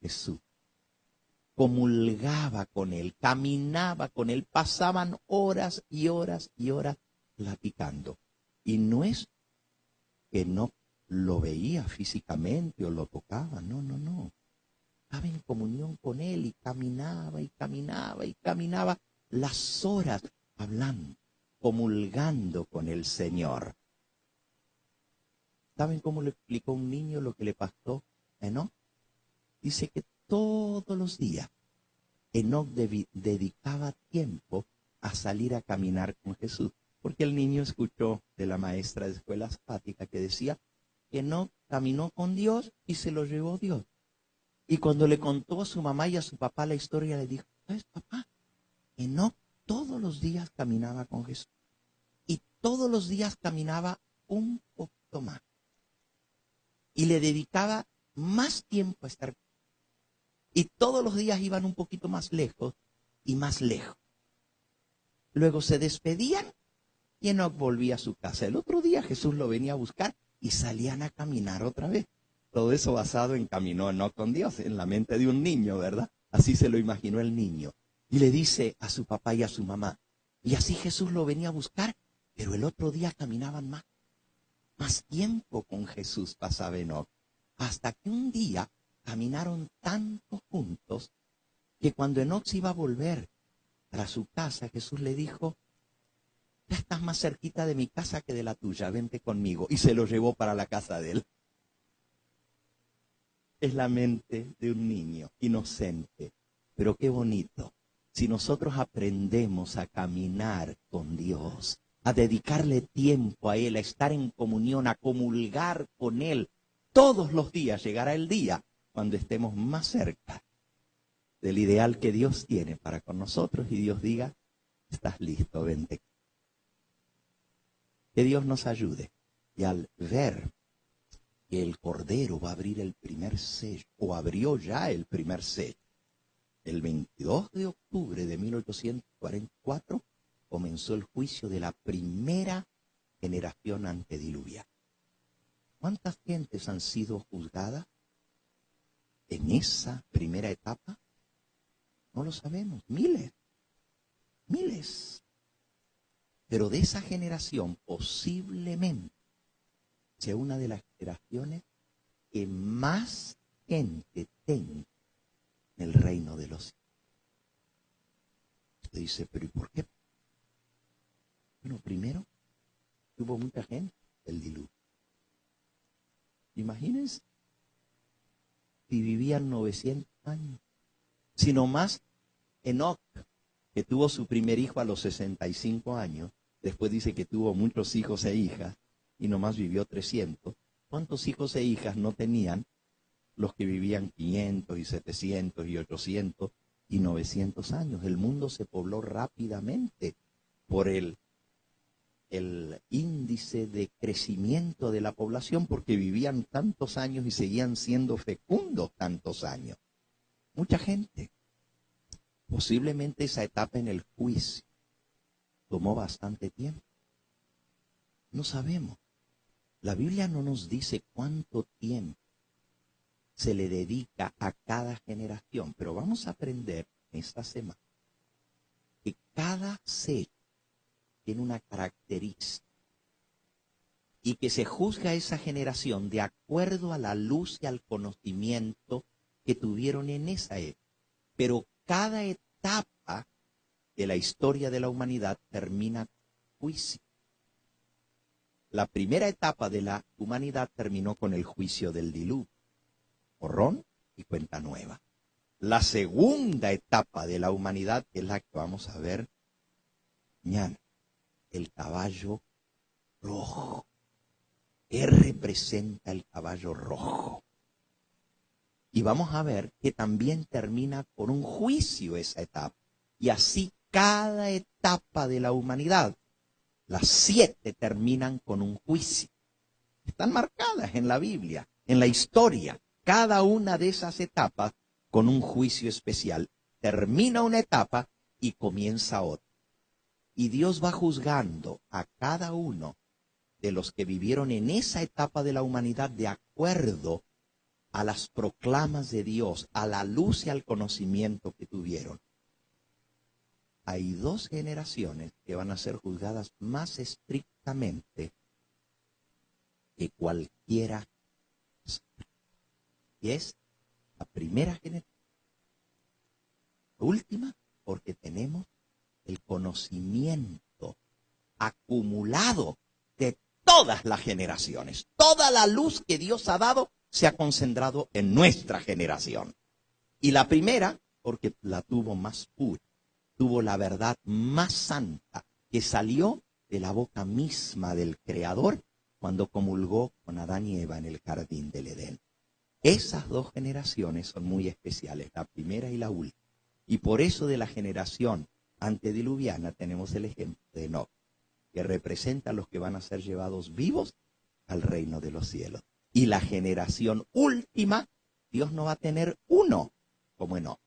[SPEAKER 2] Jesús, comulgaba con él, caminaba con él, pasaban horas y horas y horas platicando. Y no es que no lo veía físicamente o lo tocaba, no. Estaba en comunión con él y caminaba y caminaba y caminaba las horas hablando, comulgando con el Señor. ¿Saben cómo le explicó un niño lo que le pasó a Enoc? Dice que todos los días Enoc dedicaba tiempo a salir a caminar con Jesús, porque el niño escuchó de la maestra de escuela sabática que decía que Enoc caminó con Dios y se lo llevó Dios. Y cuando le contó a su mamá y a su papá la historia, le dijo: ¿sabes, papá? Enoc todos los días caminaba con Jesús y todos los días caminaba un poquito más y le dedicaba más tiempo a estar con él. Y todos los días iban un poquito más lejos y más lejos. Luego se despedían y Enoc volvía a su casa. El otro día Jesús lo venía a buscar y salían a caminar otra vez. Todo eso basado en caminó Enoc con Dios, en la mente de un niño, ¿verdad? Así se lo imaginó el niño. Y le dice a su papá y a su mamá: Y así Jesús lo venía a buscar, pero el otro día caminaban más tiempo con Jesús pasaba Enoc. Hasta que un día caminaron tanto juntos que cuando Enoc se iba a volver para su casa, Jesús le dijo: ya estás más cerquita de mi casa que de la tuya, vente conmigo. Y se lo llevó para la casa de él. Es la mente de un niño inocente, pero qué bonito. Si nosotros aprendemos a caminar con Dios, a dedicarle tiempo a Él, a estar en comunión, a comulgar con Él, todos los días llegará el día cuando estemos más cerca del ideal que Dios tiene para con nosotros y Dios diga: estás listo, vente. Que Dios nos ayude. Y al ver que el Cordero va a abrir el primer sello, o abrió ya el primer sello, el 22 de octubre de 1844 comenzó el juicio de la primera generación antediluviana. ¿Cuántas gentes han sido juzgadas en esa primera etapa? No lo sabemos, miles. Pero de esa generación posiblemente sea una de las generaciones que más gente tenga en el reino de los cielos. Usted dice, pero ¿y por qué? Bueno, primero, hubo mucha gente del diluvio. Imagínense si vivían 900 años. Si nomás Enoc, que tuvo su primer hijo a los 65 años, después dice que tuvo muchos hijos e hijas, y nomás vivió 300. ¿Cuántos hijos e hijas no tenían los que vivían 500 y 700 y 800 y 900 años? El mundo se pobló rápidamente por el índice de crecimiento de la población, porque vivían tantos años y seguían siendo fecundos tantos años. Mucha gente. Posiblemente esa etapa en el juicio tomó bastante tiempo. No sabemos. La Biblia no nos dice cuánto tiempo se le dedica a cada generación, pero vamos a aprender esta semana que cada sello tiene una característica y que se juzga a esa generación de acuerdo a la luz y al conocimiento que tuvieron en esa época. Pero cada etapa de la historia de la humanidad termina con juicio. La primera etapa de la humanidad terminó con el juicio del diluvio, borrón y cuenta nueva. La segunda etapa de la humanidad es la que vamos a ver mañana, el caballo rojo. ¿Qué representa el caballo rojo? Y vamos a ver que también termina con un juicio esa etapa. Y así cada etapa de la humanidad, las 7 terminan con un juicio. Están marcadas en la Biblia, en la historia. Cada una de esas etapas con un juicio especial. Termina una etapa y comienza otra. Y Dios va juzgando a cada uno de los que vivieron en esa etapa de la humanidad de acuerdo a las proclamas de Dios, a la luz y al conocimiento que tuvieron. Hay 2 generaciones que van a ser juzgadas más estrictamente que cualquiera. Y es la primera generación. La última, porque tenemos el conocimiento acumulado de todas las generaciones. Toda la luz que Dios ha dado se ha concentrado en nuestra generación. Y la primera, porque la tuvo más pura, tuvo la verdad más santa, que salió de la boca misma del Creador cuando comulgó con Adán y Eva en el jardín del Edén. Esas 2 generaciones son muy especiales, la primera y la última. Y por eso de la generación antediluviana tenemos el ejemplo de Enoc, que representa a los que van a ser llevados vivos al reino de los cielos. Y la generación última, Dios no va a tener uno como Enoc.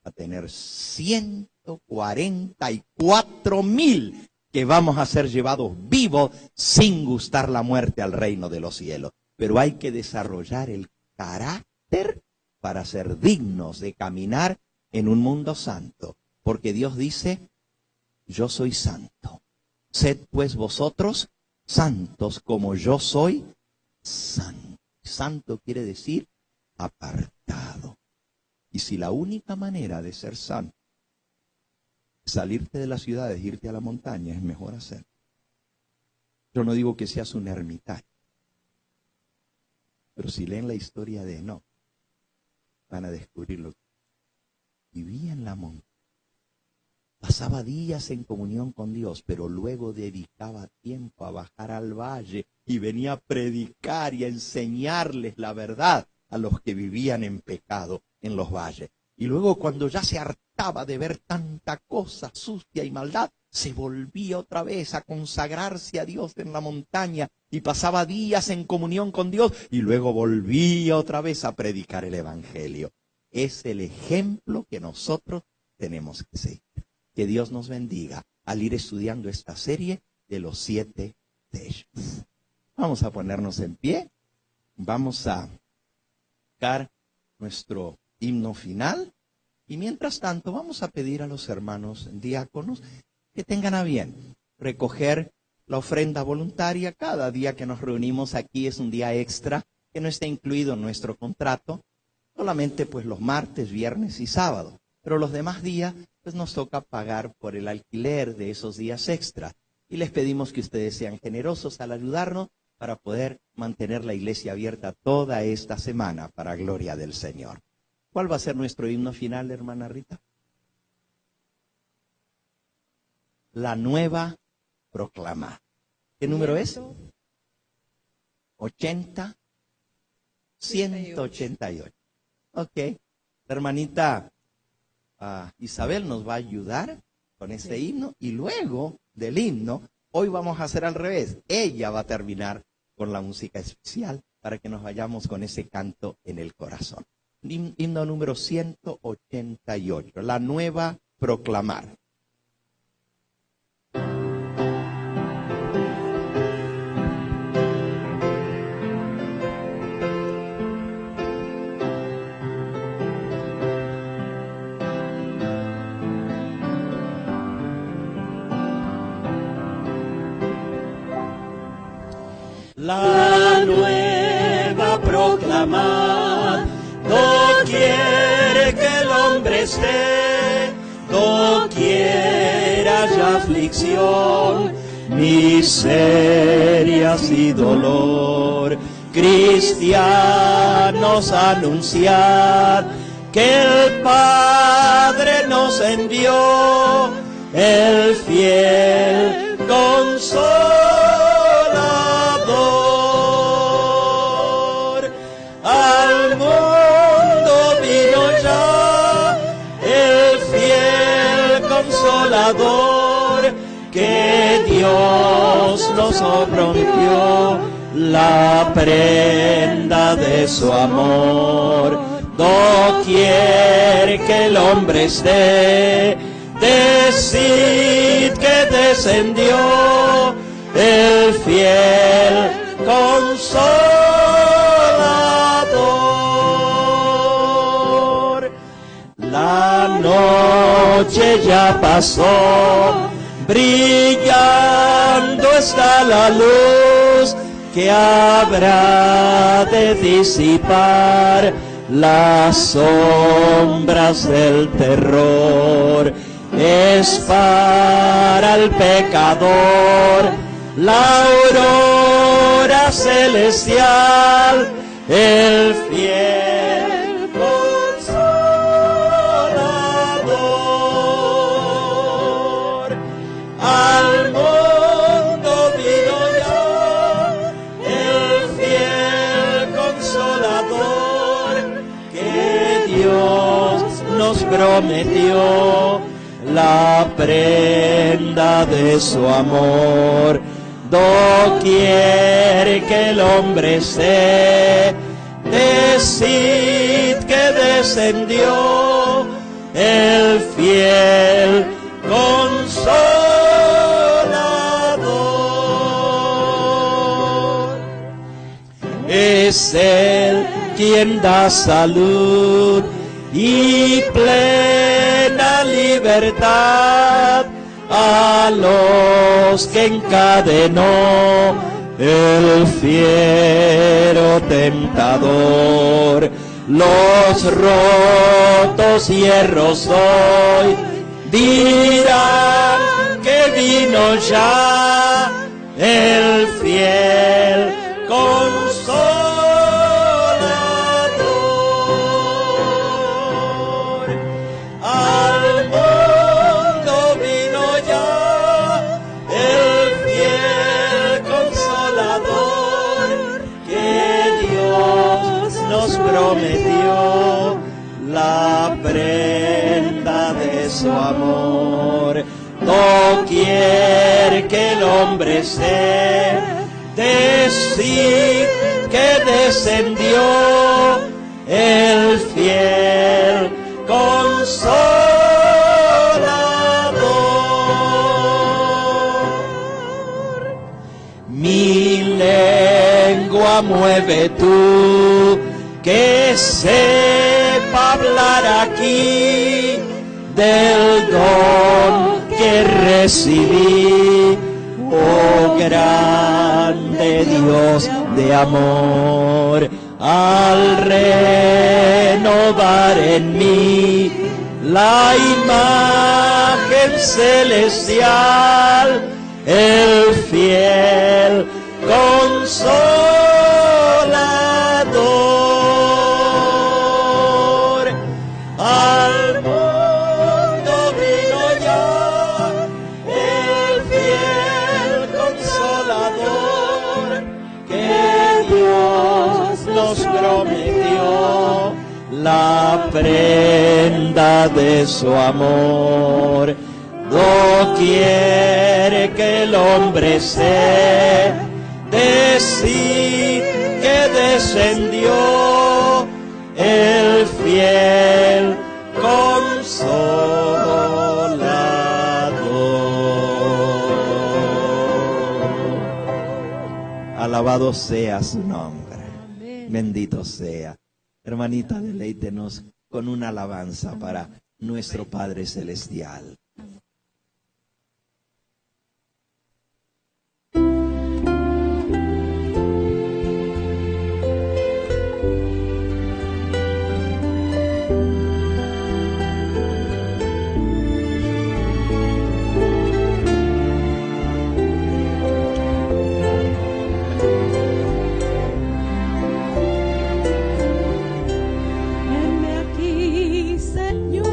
[SPEAKER 2] Va a tener 144,000 que vamos a ser llevados vivos sin gustar la muerte al reino de los cielos. Pero hay que desarrollar el carácter para ser dignos de caminar en un mundo santo. Porque Dios dice, yo soy santo. Sed pues vosotros santos como yo soy santo. Santo quiere decir apartado. Y si la única manera de ser santo es salirte de las ciudades, irte a la montaña, es mejor hacerlo. Yo no digo que seas un ermitaño, pero si leen la historia de Enoc, van a descubrir lo que vivía en la montaña. Pasaba días en comunión con Dios, pero luego dedicaba tiempo a bajar al valle y venía a predicar y a enseñarles la verdad a los que vivían en pecado en los valles. Y luego, cuando ya se hartaba de ver tanta cosa sucia y maldad, se volvía otra vez a consagrarse a Dios en la montaña y pasaba días en comunión con Dios y luego volvía otra vez a predicar el Evangelio. Es el ejemplo que nosotros tenemos que seguir. Que Dios nos bendiga al ir estudiando esta serie de los 7 sellos. Vamos a ponernos en pie. Vamos a tocar nuestro himno final. Y mientras tanto vamos a pedir a los hermanos diáconos que tengan a bien recoger la ofrenda voluntaria. Cada día que nos reunimos aquí es un día extra que no está incluido en nuestro contrato. Solamente pues los martes, viernes y sábado. Pero los demás días pues nos toca pagar por el alquiler de esos días extra. Y les pedimos que ustedes sean generosos al ayudarnos para poder mantener la iglesia abierta toda esta semana para gloria del Señor. ¿Cuál va a ser nuestro himno final, hermana Rita? La nueva proclama. ¿Qué número es? 188. Ok. La hermanita Isabel nos va a ayudar con este himno y luego del himno, hoy vamos a hacer al revés. Ella va a terminar con la música especial para que nos vayamos con ese canto en el corazón. Himno número 188, la nueva proclamar.
[SPEAKER 3] La nueva proclamar, doquier que el hombre esté, doquier haya aflicción, miserias y dolor. Cristianos, anunciad que el Padre nos envió, el fiel consolador. Al mundo vino ya el fiel consolador, que Dios nos prometió la prenda de su amor. Doquier que el hombre esté, decid que descendió el fiel consolador. La noche ya pasó, brillando está la luz que habrá de disipar las sombras del terror. Es para el pecador la aurora celestial, el fiel consolador. Al mundo vino ya el fiel consolador, que Dios nos prometió la prenda de su amor. Doquier que el hombre esté, decid que descendió el fiel consolador. Es Él quien da salud y plena libertad a los que encadenó el fiero tentador. Los rotos hierros hoy dirán que vino ya el fiel consolador. Al mundo vino ya el fiel consolador, que Dios nos prometió la prenda de su amor. Doquier que el hombre se decir que descendió el fiel consolador. Mi lengua mueve tú, que sepa hablar aquí del don que recibí, oh grande Dios de amor, al renovar en mí la imagen celestial, el fiel consolador. Al mundo vino ya el fiel consolador, que Dios nos prometió la prenda de su amor. Doquier que el hombre se decir que descendió el fiel consolador. Alabado sea su nombre. Amén. Bendito sea. Hermanita, deleítenos con una alabanza para nuestro Padre Celestial.
[SPEAKER 4] Señor,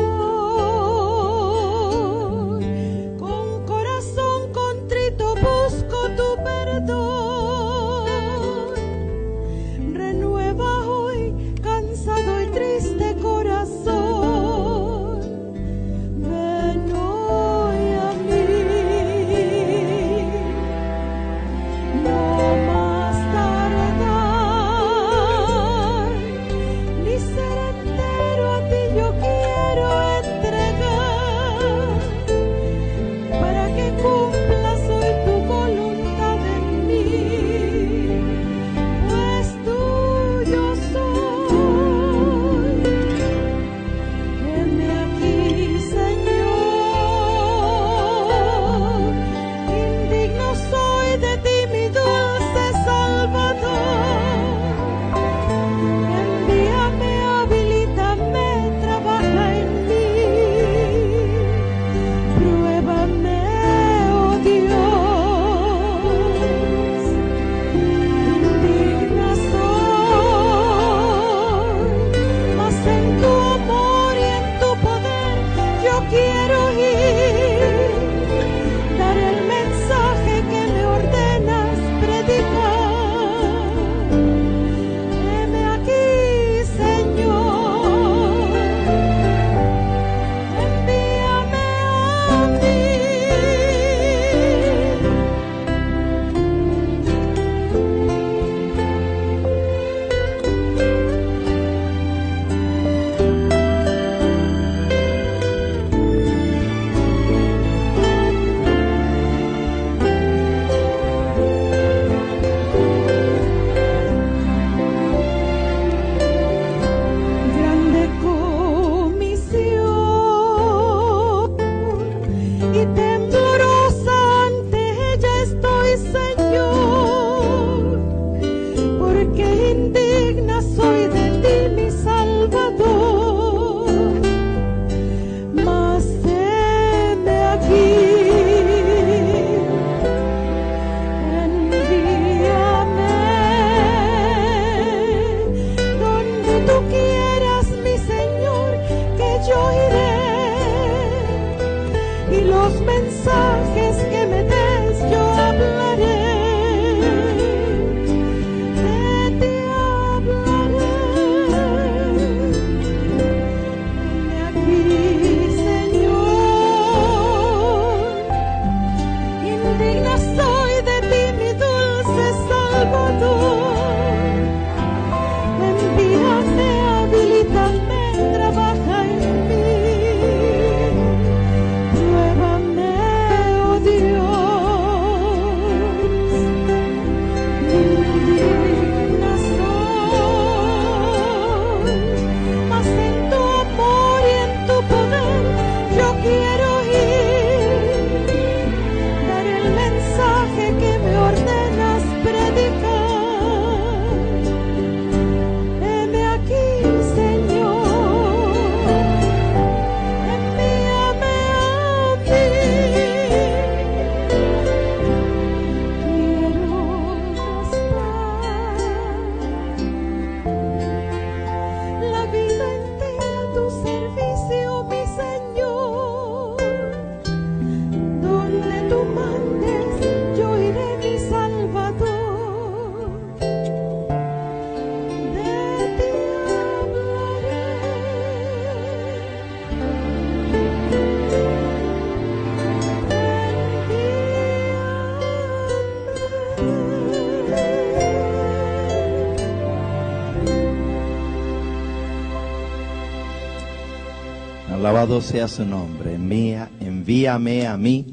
[SPEAKER 3] Alabado sea su nombre. Envíame a mí,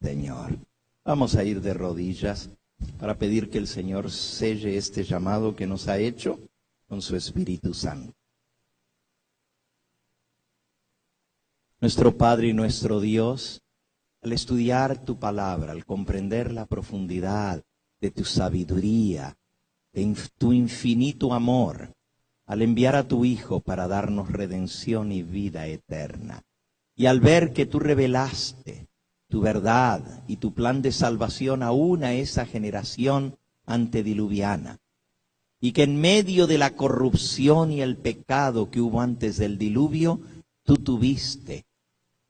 [SPEAKER 3] Señor. Vamos a ir de rodillas para pedir que el Señor selle este llamado que nos ha hecho con su Espíritu Santo. Nuestro Padre y nuestro Dios, al estudiar tu palabra, al comprender la profundidad de tu sabiduría, de tu infinito amor, al enviar a tu Hijo para darnos redención y vida eterna, y al ver que tú revelaste tu verdad y tu plan de salvación aún a esa generación antediluviana, y que en medio de la corrupción y el pecado que hubo antes del diluvio, tú tuviste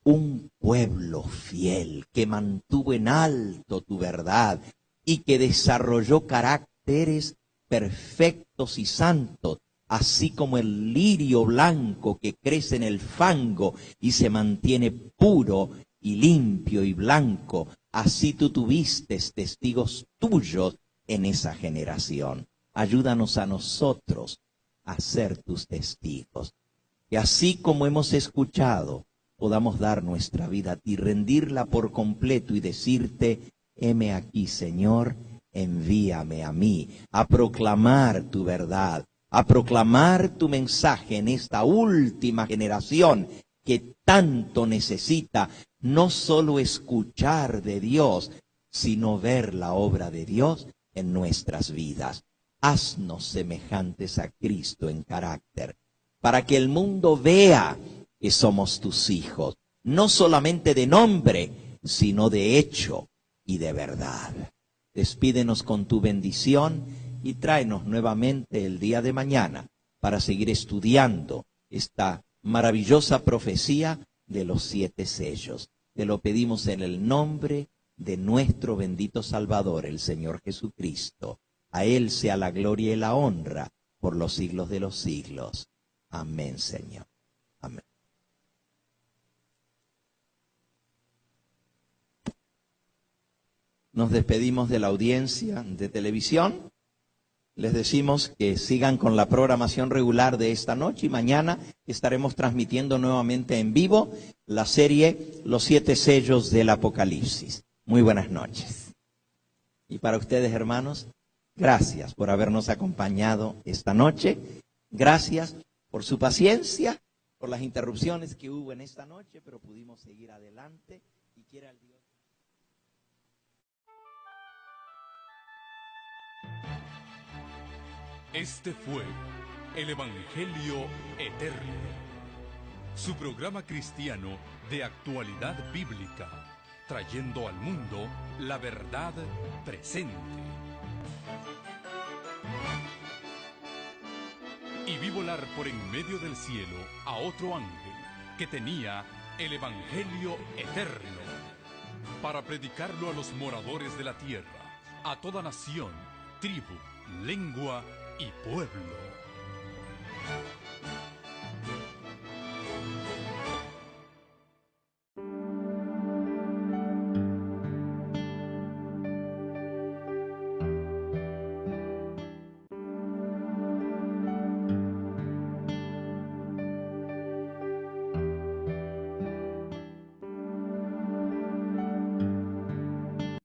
[SPEAKER 3] un pueblo fiel que mantuvo en alto tu verdad y que desarrolló caracteres perfectos y santos, así como el lirio blanco que crece en el fango y se mantiene puro y limpio y blanco. Así tú tuviste testigos tuyos en esa generación. Ayúdanos a nosotros a ser tus testigos. Que así como hemos escuchado, podamos dar nuestra vida a ti, rendirla por completo y decirte: heme aquí, Señor, envíame a mí, a proclamar tu verdad, a proclamar tu mensaje en esta última generación que tanto necesita no solo escuchar de Dios, sino ver la obra de Dios en nuestras vidas. Haznos semejantes a Cristo en carácter, para que el mundo vea que somos tus hijos, no solamente de nombre, sino de hecho y de verdad. Despídenos con tu bendición y tráenos nuevamente el día de mañana para seguir estudiando esta maravillosa profecía de los 7 sellos. Te lo pedimos en el nombre de nuestro bendito Salvador, el Señor Jesucristo. A Él sea la gloria y la honra por los siglos de los siglos. Amén, Señor. Amén. Nos despedimos de la audiencia de televisión. Les decimos que sigan con la programación regular de esta noche y mañana estaremos transmitiendo nuevamente en vivo la serie Los 7 sellos del Apocalipsis. Muy buenas noches. Y para ustedes, hermanos, gracias por habernos acompañado esta noche. Gracias por su paciencia, por las interrupciones que hubo en esta noche, pero pudimos seguir adelante y quiera el Dios.
[SPEAKER 1] Este fue el Evangelio Eterno, su programa cristiano de actualidad bíblica, trayendo al mundo la verdad presente. Y vi volar por en medio del cielo a otro ángel que tenía el Evangelio Eterno, para predicarlo a los moradores de la tierra, a toda nación, tribu, lengua y pueblo.